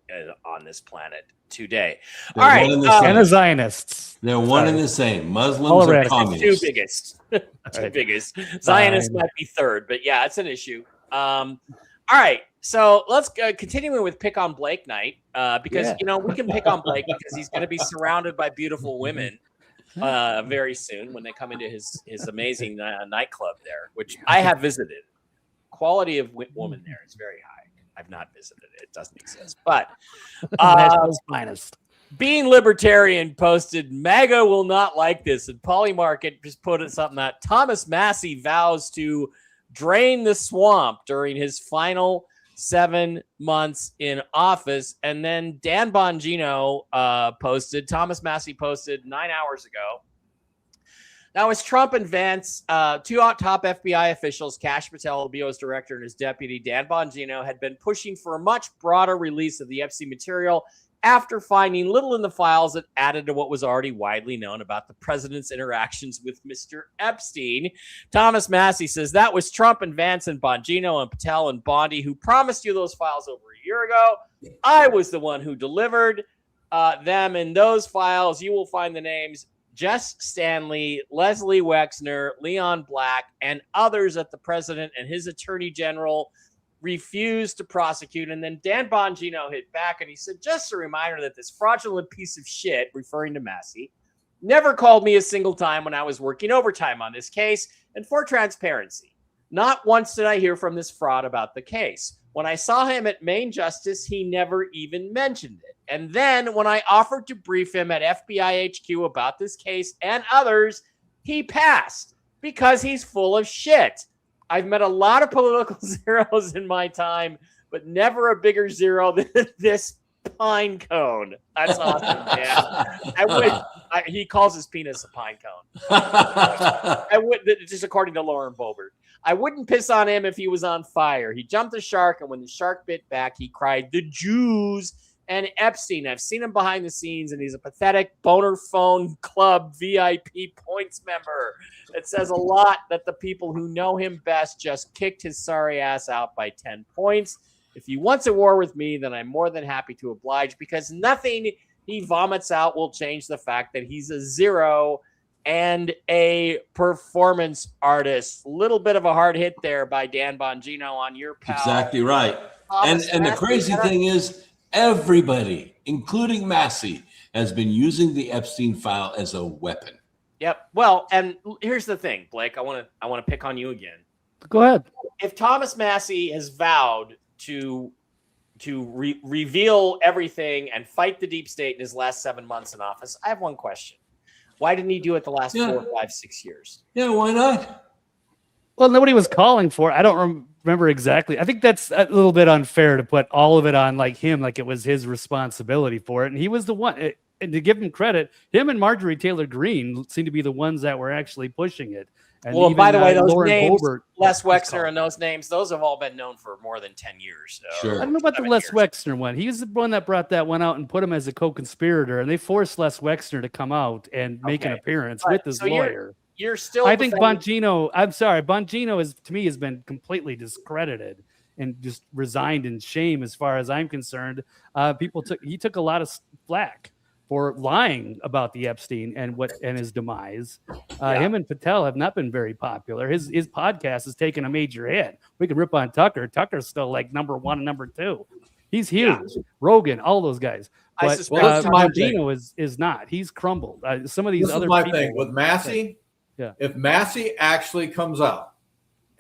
on this planet today. They're All right. one and the same. And the Zionists. They're one and the same. Muslims All and right. communists. Two biggest. right. Biggest. Zionists might be third, but yeah, it's an issue. All right. So let's continuing with pick on Blake night because we can pick on Blake because he's going to be surrounded by beautiful women very soon when they come into his amazing nightclub there, which I have visited. Quality of woman there is very high. I've not visited it; it doesn't exist. But finest. Being Libertarian posted, MAGA will not like this, and Polymarket just put something that Thomas Massey vows to drain the swamp during his final 7 months in office. And then Dan Bongino posted, Thomas Massey posted 9 hours ago. Now, as Trump and Vance, two top FBI officials, Kash Patel, the BO's director, and his deputy, Dan Bongino, had been pushing for a much broader release of the Epstein material after finding little in the files that added to what was already widely known about the president's interactions with Mr. Epstein. Thomas Massey says that was Trump and Vance and Bongino and Patel and Bondi who promised you those files over a year ago. I was the one who delivered them. In those files, you will find the names Jess Stanley, Leslie Wexner, Leon Black, and others that the president and his attorney general refused to prosecute. And then Dan Bongino hit back and he said, just a reminder that this fraudulent piece of shit, referring to Massey, never called me a single time when I was working overtime on this case. And for transparency, not once did I hear from this fraud about the case. When I saw him at Main Justice, he never even mentioned it. And then when I offered to brief him at FBI HQ about this case and others, he passed because he's full of shit. I've met a lot of political zeros in my time, but never a bigger zero than this pine cone. That's awesome, man. He calls his penis a pine cone. I would, just according to Lauren Boebert. I wouldn't piss on him if he was on fire. He jumped the shark, and when the shark bit back, he cried, "The Jews and Epstein." I've seen him behind the scenes, and he's a pathetic boner phone club VIP points member. It says a lot that the people who know him best just kicked his sorry ass out by 10 points. If he wants a war with me, then I'm more than happy to oblige, because nothing he vomits out will change the fact that he's a zero and a performance artist. Little bit of a hard hit there by Dan Bongino on your pal. Exactly right. And the crazy thing is, everybody, including Massey, has been using the Epstein file as a weapon. Yep. Well, and here's the thing, Blake. I want to pick on you again. Go ahead. If Thomas Massey has vowed to reveal everything and fight the deep state in his last 7 months in office, I have one question. Why didn't he do it the last 4, 5, 6 years? Yeah, why not? Well, nobody was calling for it. I don't remember exactly. I think that's a little bit unfair to put all of it on like him, like it was his responsibility for it. And he was the one. And to give him credit, him and Marjorie Taylor Greene seem to be the ones that were actually pushing it. And well, even, by the way, those Lauren names, Boebert Les Wexner and those names, those have all been known for more than 10 years. Sure. I don't know about the Les Wexner one. He was the one that brought that one out and put him as a co-conspirator, and they forced Les Wexner to come out and make an appearance with his lawyer. You're still. I think Bongino. I'm sorry, Bongino is to me has been completely discredited and just resigned in shame, as far as I'm concerned. He took a lot of flack for lying about the Epstein and his demise. Him and Patel have not been very popular. His podcast has taken a major hit. We can rip on Tucker. Tucker's still like number 1 and number 2. He's huge. Yeah. Rogan, all those guys. But Bongino is not. He's crumbled. Some of these other people. Thing with Massey. Yeah. If Massey actually comes out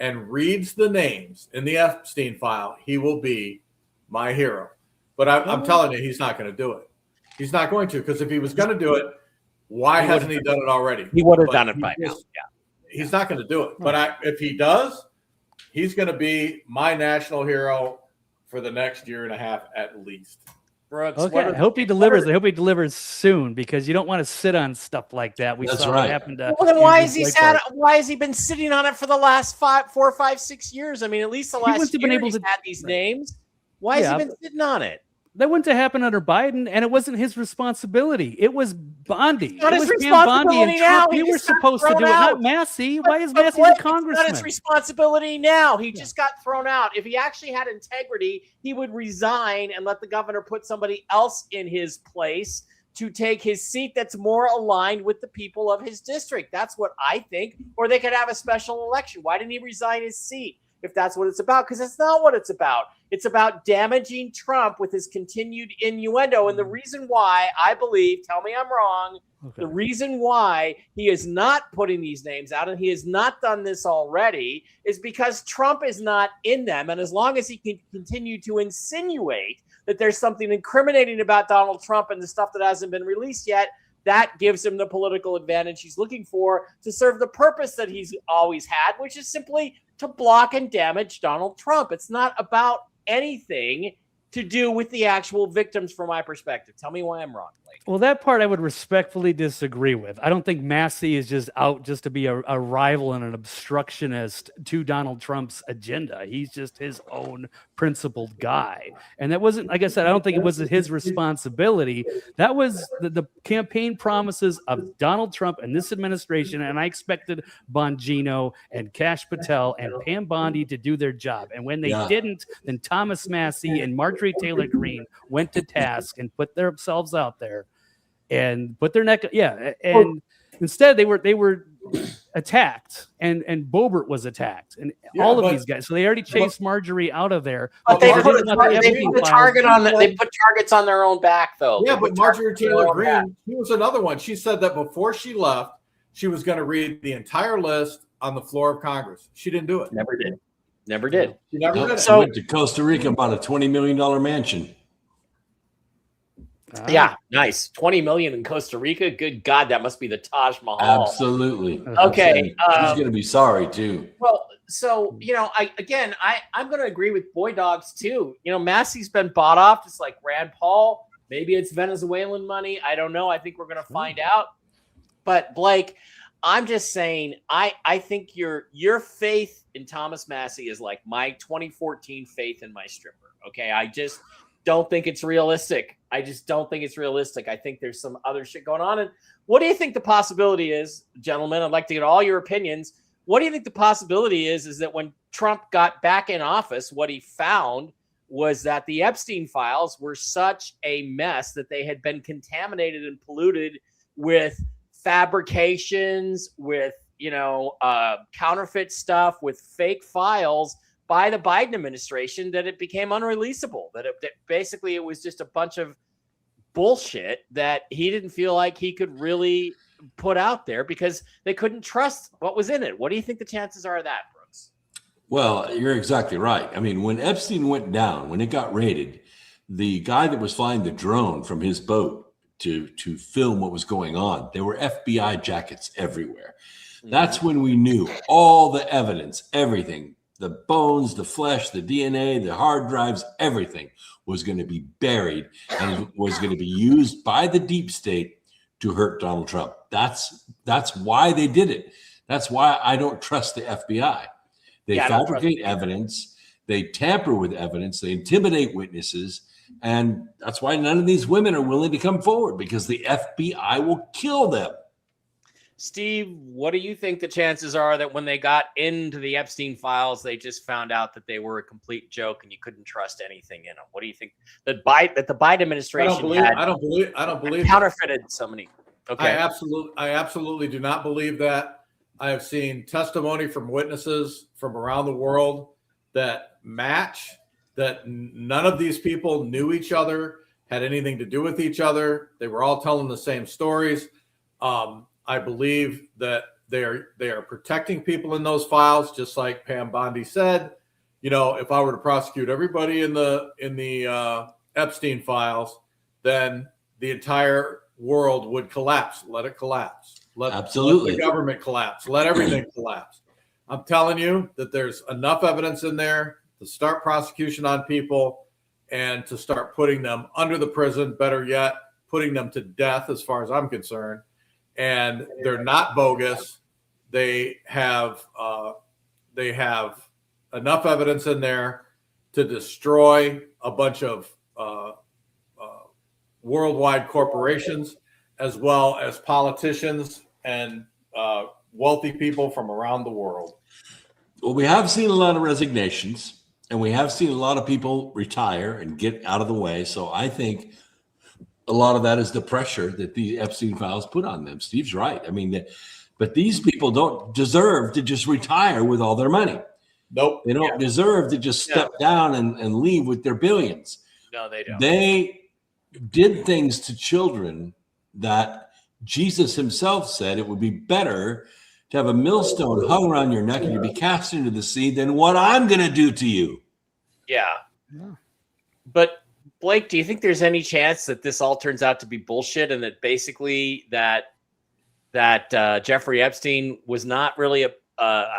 and reads the names in the Epstein file, he will be my hero. But I'm telling you, he's not going to do it. He's not going to, because if he was going to do it, why hasn't he done it already? He would have done it by now. Yeah. He's not going to do it. But if he does, he's going to be my national hero for the next year and a half at least. Brooks, okay. I hope he delivers. I hope he delivers soon, because you don't want to sit on stuff like that. That's saw right. what happened to. Well, then why has he been sitting on it for the last 4, 5, 6 years? I mean, at least the last year he's had these names. Why has he been sitting on it? That wouldn't have happened under Biden, and it wasn't his responsibility. It was Bondi. Not It his was Pam Bondi and responsibility now. Trump. He They were just got supposed to thrown do it, out. not Massey. Why is But Massey Blake, the it's not congressman? his responsibility now. He just got thrown out. If he actually had integrity, he would resign and let the governor put somebody else in his place to take his seat that's more aligned with the people of his district. That's what I think. Or they could have a special election. Why didn't he resign his seat if that's what it's about? Because it's not what it's about. It's about damaging Trump with his continued innuendo. And the reason why I believe, tell me I'm wrong, the reason why he is not putting these names out and he has not done this already is because Trump is not in them. And as long as he can continue to insinuate that there's something incriminating about Donald Trump and the stuff that hasn't been released yet, that gives him the political advantage he's looking for to serve the purpose that he's always had, which is simply to block and damage Donald Trump. It's not about anything to do with the actual victims from my perspective. Tell me why I'm wrong, Blake. Well, that part I would respectfully disagree with. I don't think Massey is just out just to be a rival and an obstructionist to Donald Trump's agenda. He's just his own principled guy. And that wasn't, like I said, I don't think it was his responsibility. That was the campaign promises of Donald Trump and this administration. And I expected Bongino and Kash Patel and Pam Bondi to do their job. And when they didn't, then Thomas Massey and Marjorie Taylor Greene went to task and put themselves out there and put their neck. And instead they were attacked and Boebert was attacked and all of these guys. So they already chased Marjorie out of there. But they put a target on they put targets on their own back though. Yeah, but Marjorie Taylor Greene, she was another one. She said that before she left, she was going to read the entire list on the floor of Congress. She didn't do it. Never did. Never did. She never did it. So went to Costa Rica, bought a $20 million mansion. Yeah, nice. 20 million in Costa Rica. Good God, that must be the Taj Mahal. Absolutely. Okay. He's going to be sorry too. Well, so I'm going to agree with Boy Dogs too. Massey's been bought off just like Rand Paul. Maybe it's Venezuelan money. I don't know. I think we're going to find out. But Blake, I'm just saying, I think your faith in Thomas Massey is like my 2014 faith in my stripper. Okay, I just don't think it's realistic. I just don't think it's realistic. I think there's some other shit going on. And what do you think the possibility is, gentlemen? I'd like to get all your opinions. What do you think the possibility is that when Trump got back in office, what he found was that the Epstein files were such a mess that they had been contaminated and polluted with fabrications, with counterfeit stuff, with fake files by the Biden administration, that it became unreleasable, that basically it was just a bunch of bullshit that he didn't feel like he could really put out there because they couldn't trust what was in it. What do you think the chances are of that, Brooks? Well, you're exactly right. I mean, when Epstein went down, when it got raided, the guy that was flying the drone from his boat to film what was going on, there were FBI jackets everywhere. That's when we knew all the evidence, everything, the bones, the flesh, the DNA, the hard drives, everything was going to be buried and was going to be used by the deep state to hurt Donald Trump. That's why they did it. That's why I don't trust the FBI. They fabricate evidence. They tamper with evidence. They intimidate witnesses. And that's why none of these women are willing to come forward, because the FBI will kill them. Steve, what do you think the chances are that when they got into the Epstein files, they just found out that they were a complete joke and you couldn't trust anything in them? What do you think that the Biden administration I don't believe counterfeited so many? Okay. I absolutely do not believe that. I have seen testimony from witnesses from around the world that match that none of these people knew each other, had anything to do with each other. They were all telling the same stories. I believe that they are protecting people in those files, just like Pam Bondi said. If I were to prosecute everybody in the Epstein files, then the entire world would collapse. Let it collapse. Let the government collapse. Let everything collapse. I'm telling you that there's enough evidence in there to start prosecution on people and to start putting them under the prison. Better yet, putting them to death, as far as I'm concerned. And they're not bogus. They have enough evidence in there to destroy a bunch of worldwide corporations, as well as politicians and wealthy people from around the world. Well, we have seen a lot of resignations, and we have seen a lot of people retire and get out of the way. So I think a lot of that is the pressure that the Epstein files put on them. Steve's right. I mean, but these people don't deserve to just retire with all their money. Nope. They don't deserve to just step down and leave with their billions. No, they don't. They did things to children that Jesus himself said it would be better to have a millstone hung around your neck and to be cast into the sea than what I'm going to do to you. Yeah. But Blake, do you think there's any chance that this all turns out to be bullshit and that basically that Jeffrey Epstein was not really a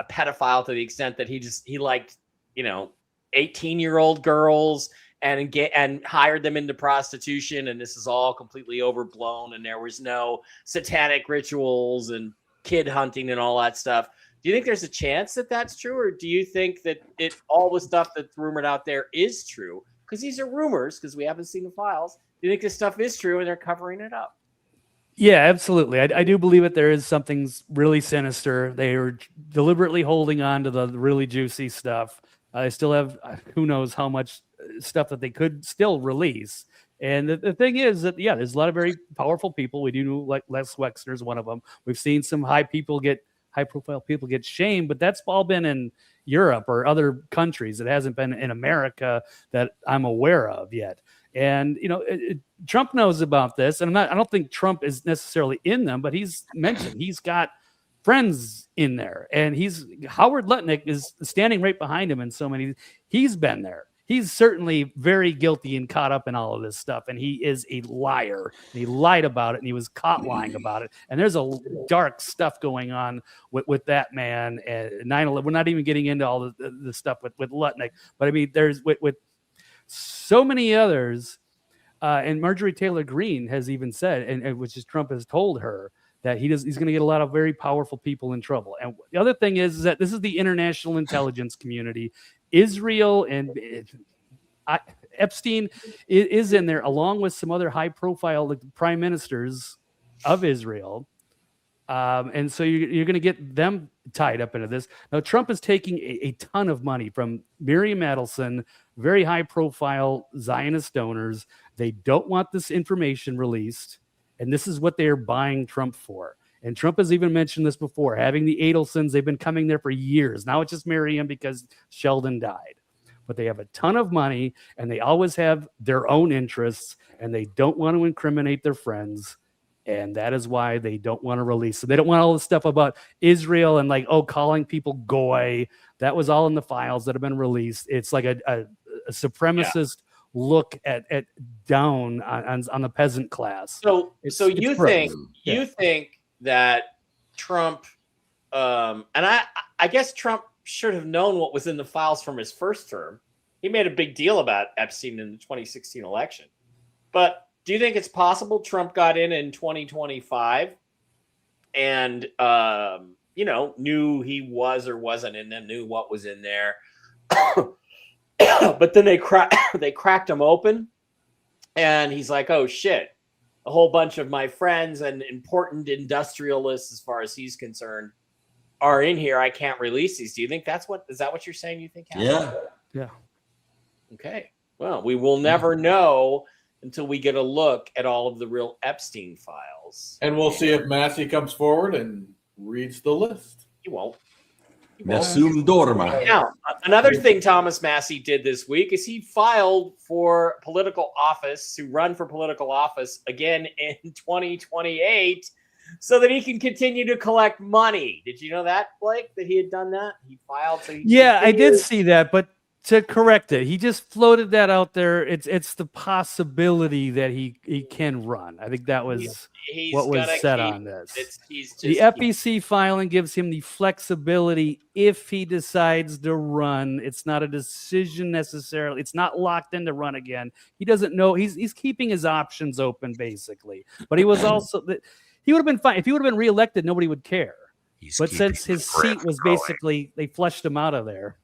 pedophile to the extent that he liked, 18-year-old girls and hired them into prostitution, and this is all completely overblown and there was no satanic rituals and kid hunting and all that stuff? Do you think there's a chance that that's true, or do you think that all the stuff that's rumored out there is true? Because these are rumors, because we haven't seen the files. Do you think this stuff is true and they're covering it up? Yeah, absolutely. I do believe that there is something really sinister. They are deliberately holding on to the really juicy stuff. I still have who knows how much stuff that they could still release. And the thing is that, there's a lot of very powerful people. We do know, like Les Wexner's one of them. We've seen some high-profile people get shamed, but that's all been in Europe or other countries. It hasn't been in America that I'm aware of yet. And, Trump knows about this. And I don't think Trump is necessarily in them, but he's mentioned he's got friends in there. And Howard Lutnick is standing right behind him in so many. He's been there. He's certainly very guilty and caught up in all of this stuff. And he is a liar. And he lied about it, and he was caught lying about it. And there's a dark stuff going on with that man. And 9/11. We're not even getting into all the stuff with Lutnick. But I mean, there's with so many others. And Marjorie Taylor Greene has even said, and which is Trump has told her, that he's going to get a lot of very powerful people in trouble. And the other thing is that this is the international intelligence community. Israel and Epstein is in there, along with some other high-profile prime ministers of Israel. And so you're going to get them tied up into this. Now, Trump is taking a ton of money from Miriam Adelson, very high-profile Zionist donors. They don't want this information released, and this is what they are buying Trump for. And Trump has even mentioned this before, having the Adelsons. They've been coming there for years. Now it's just Miriam because Sheldon died. But they have a ton of money, and they always have their own interests, and they don't want to incriminate their friends. And that is why they don't want to release it. They don't want all the stuff about Israel and calling people goy. That was all in the files that have been released. It's like a supremacist look at down on the peasant class. So you think that Trump, and I guess Trump should have known what was in the files from his first term. He made a big deal about Epstein in the 2016 election. But do you think it's possible Trump got in 2025 and, knew he was or wasn't in them, knew what was in there, but then they cracked him open, and he's like, oh shit, a whole bunch of my friends and important industrialists, as far as he's concerned, are in here. I can't release these. Do you think is that what you're saying you think happened? Yeah. Okay. Well, we will never know until we get a look at all of the real Epstein files. And we'll see if Massey comes forward and reads the list. He won't. Nessun dorma. Now, another thing Thomas Massey did this week is he filed for political office, to run for political office again in 2028, so that he can continue to collect money. Did you know that, Blake, that he had done that? He filed. I did see that, but to correct it, he just floated that out there. It's the possibility that he can run. I think that was what was said on this. The FEC filing gives him the flexibility if he decides to run. It's not a decision necessarily. It's not locked in to run again. He doesn't know. He's keeping his options open, basically. But he was also he would have been fine if he would have been reelected. Nobody would care. But since his seat was basically, they flushed him out of there.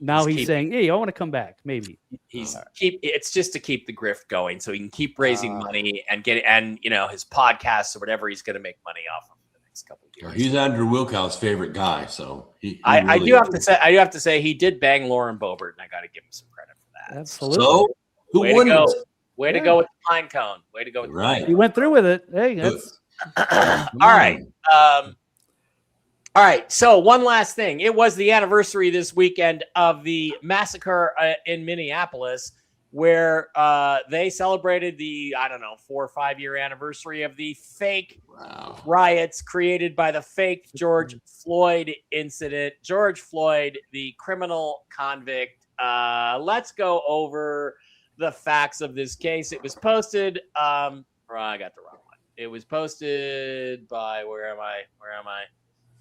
Now he's saying, "Hey, I want to come back." Maybe it's just to keep the grift going, so he can keep raising money and his podcasts or whatever he's going to make money off of the next couple of years. He's Andrew Wilkow's favorite guy, so I do have to say he did bang Lauren Boebert, and I got to give him some credit for that. Absolutely. So who wouldn't? Way to go with the pine cone. Way to go with right. He went through with it. Hey, that's all right. All right. So one last thing. It was the anniversary this weekend of the massacre in Minneapolis, where they celebrated the 4 or 5 year anniversary of the fake riots created by the fake George Floyd incident. George Floyd, the criminal convict. Let's go over the facts of this case. It was posted. I got the wrong one. It was posted by where am I?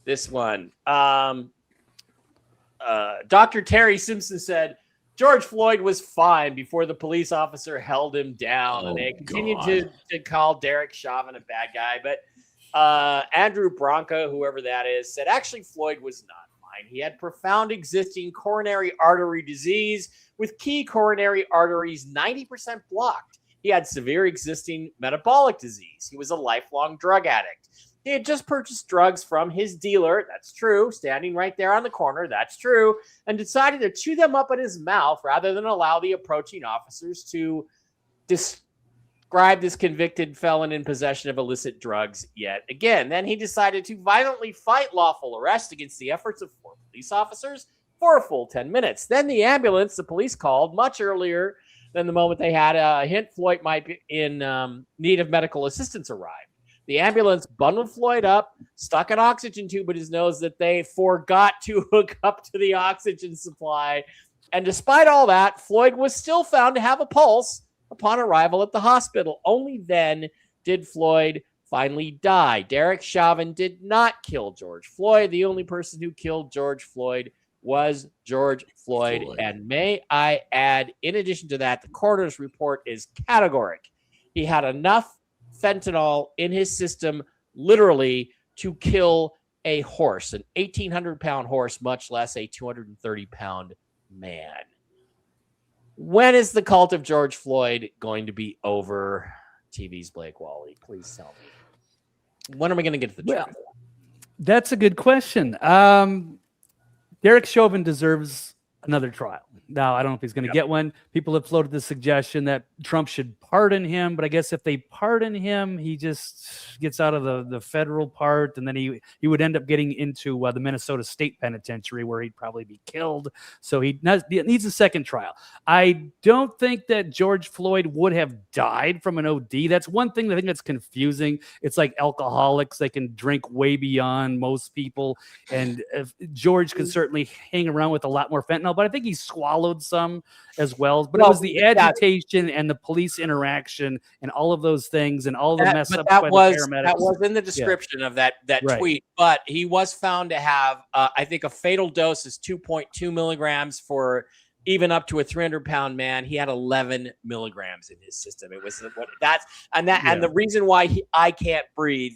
This one. Dr. Terry Simpson said George Floyd was fine before the police officer held him down. And they continued to call Derek Chauvin a bad guy. But Andrew Branca, whoever that is, said actually Floyd was not fine. He had profound existing coronary artery disease with key coronary arteries 90% blocked. He had severe existing metabolic disease. He was a lifelong drug addict. He had just purchased drugs from his dealer. That's true. Standing right there on the corner. That's true. And decided to chew them up in his mouth rather than allow the approaching officers to describe this convicted felon in possession of illicit drugs yet again. Then he decided to violently fight lawful arrest against the efforts of 4 police officers for a full 10 minutes. Then the ambulance the police called much earlier than the moment they had a hint Floyd might be in need of medical assistance arrived. The ambulance bundled Floyd up, stuck an oxygen tube in his nose that they forgot to hook up to the oxygen supply. And despite all that, Floyd was still found to have a pulse upon arrival at the hospital. Only then did Floyd finally die. Derek Chauvin did not kill George Floyd. The only person who killed George Floyd was George Floyd. And may I add, in addition to that, the coroner's report is categoric. He had enough fentanyl in his system literally to kill a horse, an 1,800-pound horse, much less a 230-pound man. When is the cult of George Floyd going to be over? TV's Blake Wally, please tell me. When are we going to get to the truth? That's a good question. Derek Chauvin deserves another trial. Now, I don't know if he's going to get one. People have floated the suggestion that Trump should pardon him, but I guess if they pardon him, he just gets out of the federal part, and then he would end up getting into the Minnesota State Penitentiary, where he'd probably be killed. So he needs a second trial. I don't think that George Floyd would have died from an OD. That's one thing I think that's confusing. It's like alcoholics. They can drink way beyond most people, and George can certainly hang around with a lot more fentanyl, but I think he swallowed some as well. But it was the agitation and the police interaction and all of those things and all the mess up by the paramedics. That was in the description of that tweet, but he was found to have, I think a fatal dose is 2.2 milligrams for even up to a 300-pound man. He had 11 milligrams in his system. It was and the reason why I can't breathe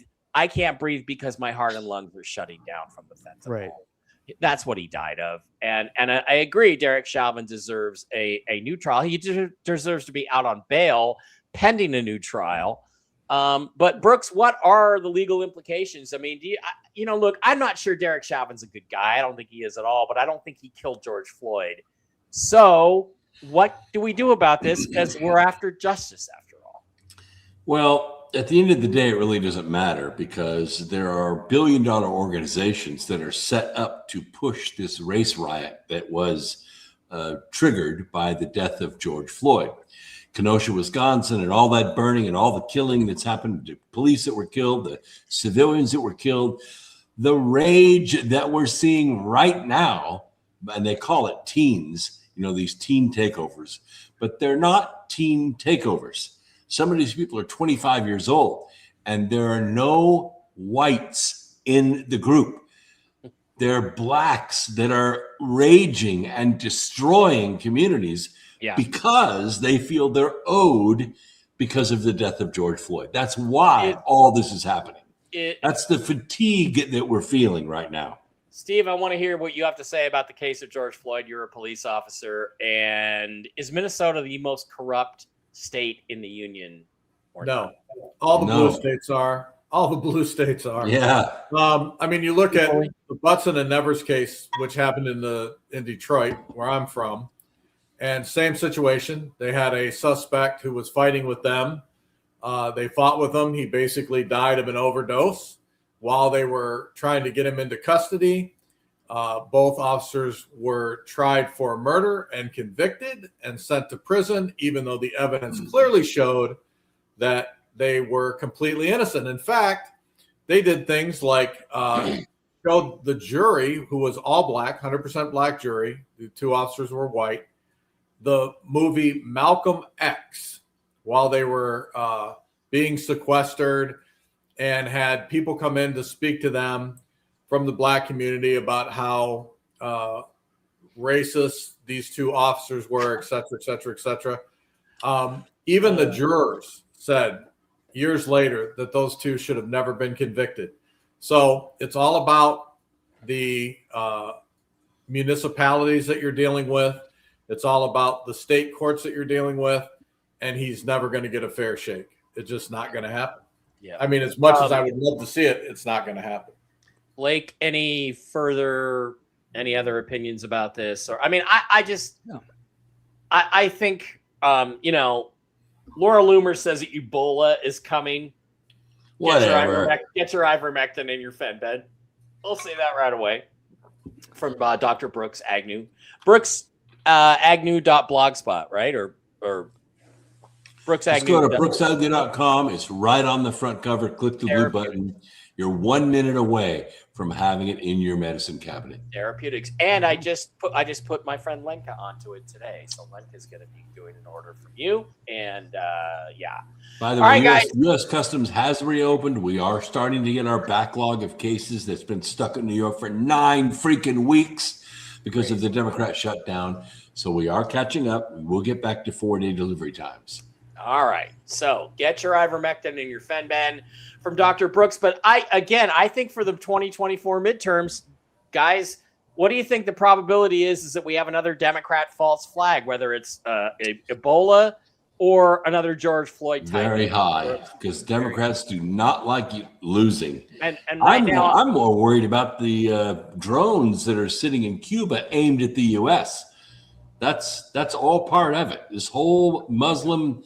because my heart and lungs are shutting down from the fentanyl. Right. That's what he died of. And I agree, Derek Chauvin deserves a new trial. He deserves to be out on bail pending a new trial. But Brooks, what are the legal implications? I mean, look, I'm not sure Derek Chauvin's a good guy. I don't think he is at all, but I don't think he killed George Floyd. So what do we do about this? Because we're after justice after all. Well, at the end of the day, it really doesn't matter because there are billion-dollar organizations that are set up to push this race riot that was triggered by the death of George Floyd. Kenosha, Wisconsin, and all that burning and all the killing that's happened, the police that were killed, the civilians that were killed, the rage that we're seeing right now, and they call it teens, these teen takeovers, but they're not teen takeovers. Some of these people are 25 years old, and there are no whites in the group. They're blacks that are raging and destroying communities because they feel they're owed because of the death of George Floyd. That's why all this is happening. That's the fatigue that we're feeling right now. Steve, I want to hear what you have to say about the case of George Floyd. You're a police officer. And is Minnesota the most corrupt state in the union? Or No. not? All the No. blue states are. All the blue states are. Yeah. I mean, you look at the Butson and Nevers case, which happened in Detroit, where I'm from, and same situation. They had a suspect who was fighting with them. They fought with him. He basically died of an overdose while they were trying to get him into custody. Both officers were tried for murder and convicted and sent to prison, even though the evidence clearly showed that they were completely innocent. In fact, they did things like showed the jury, who was all black, 100% black jury, the two officers were white, the movie Malcolm X while they were being sequestered, and had people come in to speak to them from the black community about how racist these two officers were, et cetera, et cetera, et cetera. Even the jurors said years later that those two should have never been convicted. So it's all about the municipalities that you're dealing with. It's all about the state courts that you're dealing with, and he's never going to get a fair shake. It's just not going to happen. Yeah. I mean, as much as I would love to see it, it's not going to happen. Blake, any other opinions about this? Or I mean, I think Laura Loomer says that Ebola is coming. Whatever. Get your ivermectin in your fembed. I'll say that right away. From Dr. Brooks Agnew. Brooks Agnew.blogspot, right? Or Brooks Just Agnew. go to brooksagnew.com. It's right on the front cover. Click the blue button. You're 1 minute away from having it in your medicine cabinet. Therapeutics. And I just put my friend Lenka onto it today. So Lenka's going to be doing an order from you. And yeah. By the way, U.S. Customs has reopened. We are starting to get our backlog of cases that's been stuck in New York for 9 freaking weeks because of the Democrat shutdown. So we are catching up. We'll get back to 4-day delivery times. All right. So get your ivermectin and your Fenben from Dr. Brooks. But I think for the 2024 midterms, guys, what do you think the probability is that we have another Democrat false flag, whether it's Ebola or another George Floyd type? Very high, because Democrats do not like you losing. And I'm more worried about the drones that are sitting in Cuba aimed at the U.S. That's all part of it. This whole Muslim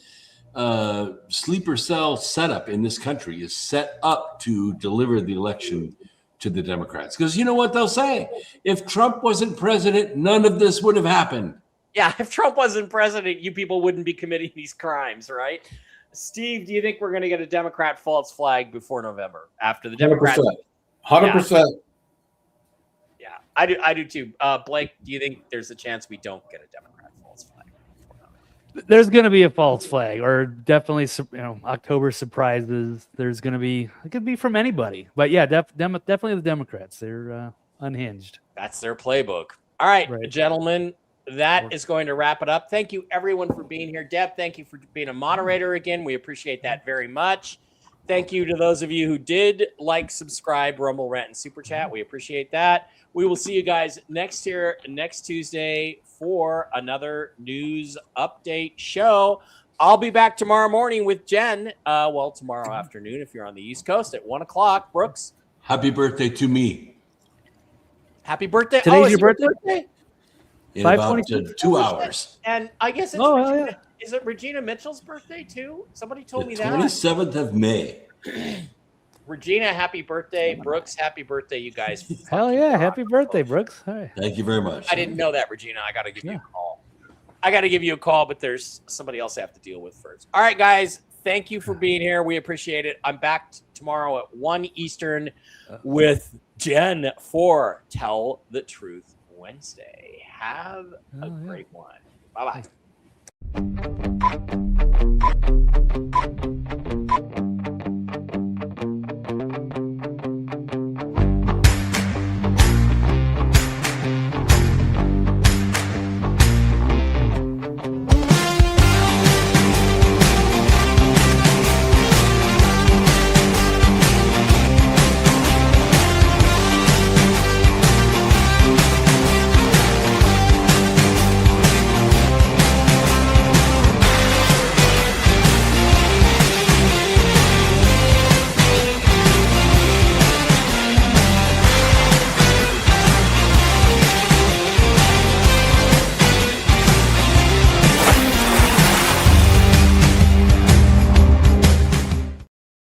sleeper cell setup in this country is set up to deliver the election to the Democrats. Because you know what they'll say? If Trump wasn't president, none of this would have happened. Yeah, if Trump wasn't president, you people wouldn't be committing these crimes, right? Steve, do you think we're going to get a Democrat false flag before November after the Democrats? 100%. Yeah, I do too. Blake, do you think there's a chance we don't get a Democrat false flag? There's going to be a false flag, or definitely, October surprises. It could be from anybody, but yeah, definitely the Democrats. They're unhinged. That's their playbook. All right, gentlemen, that is going to wrap it up. Thank you, everyone, for being here. Deb, thank you for being a moderator again. We appreciate that very much. Thank you to those of you who did like, subscribe, Rumble, Rant, and Super Chat. We appreciate that. We will see you guys next Tuesday for another news update show. I'll be back tomorrow morning with Jen. Tomorrow afternoon if you're on the East Coast at 1 o'clock. Brooks. Happy birthday to me. Happy birthday. Today's your birthday? In about 2 hours. And I guess it's is it Regina Mitchell's birthday too? Somebody told me that. 27th of May. Regina, happy birthday. Brooks, happy birthday, you guys. Hell yeah. Happy birthday, Brooks. Hi. Thank you very much. I didn't know that, Regina. I got to give you a call. But there's somebody else I have to deal with first. All right, guys. Thank you for being here. We appreciate it. I'm back tomorrow at 1 Eastern with Jen for Tell the Truth Wednesday. Have a great one. Bye-bye.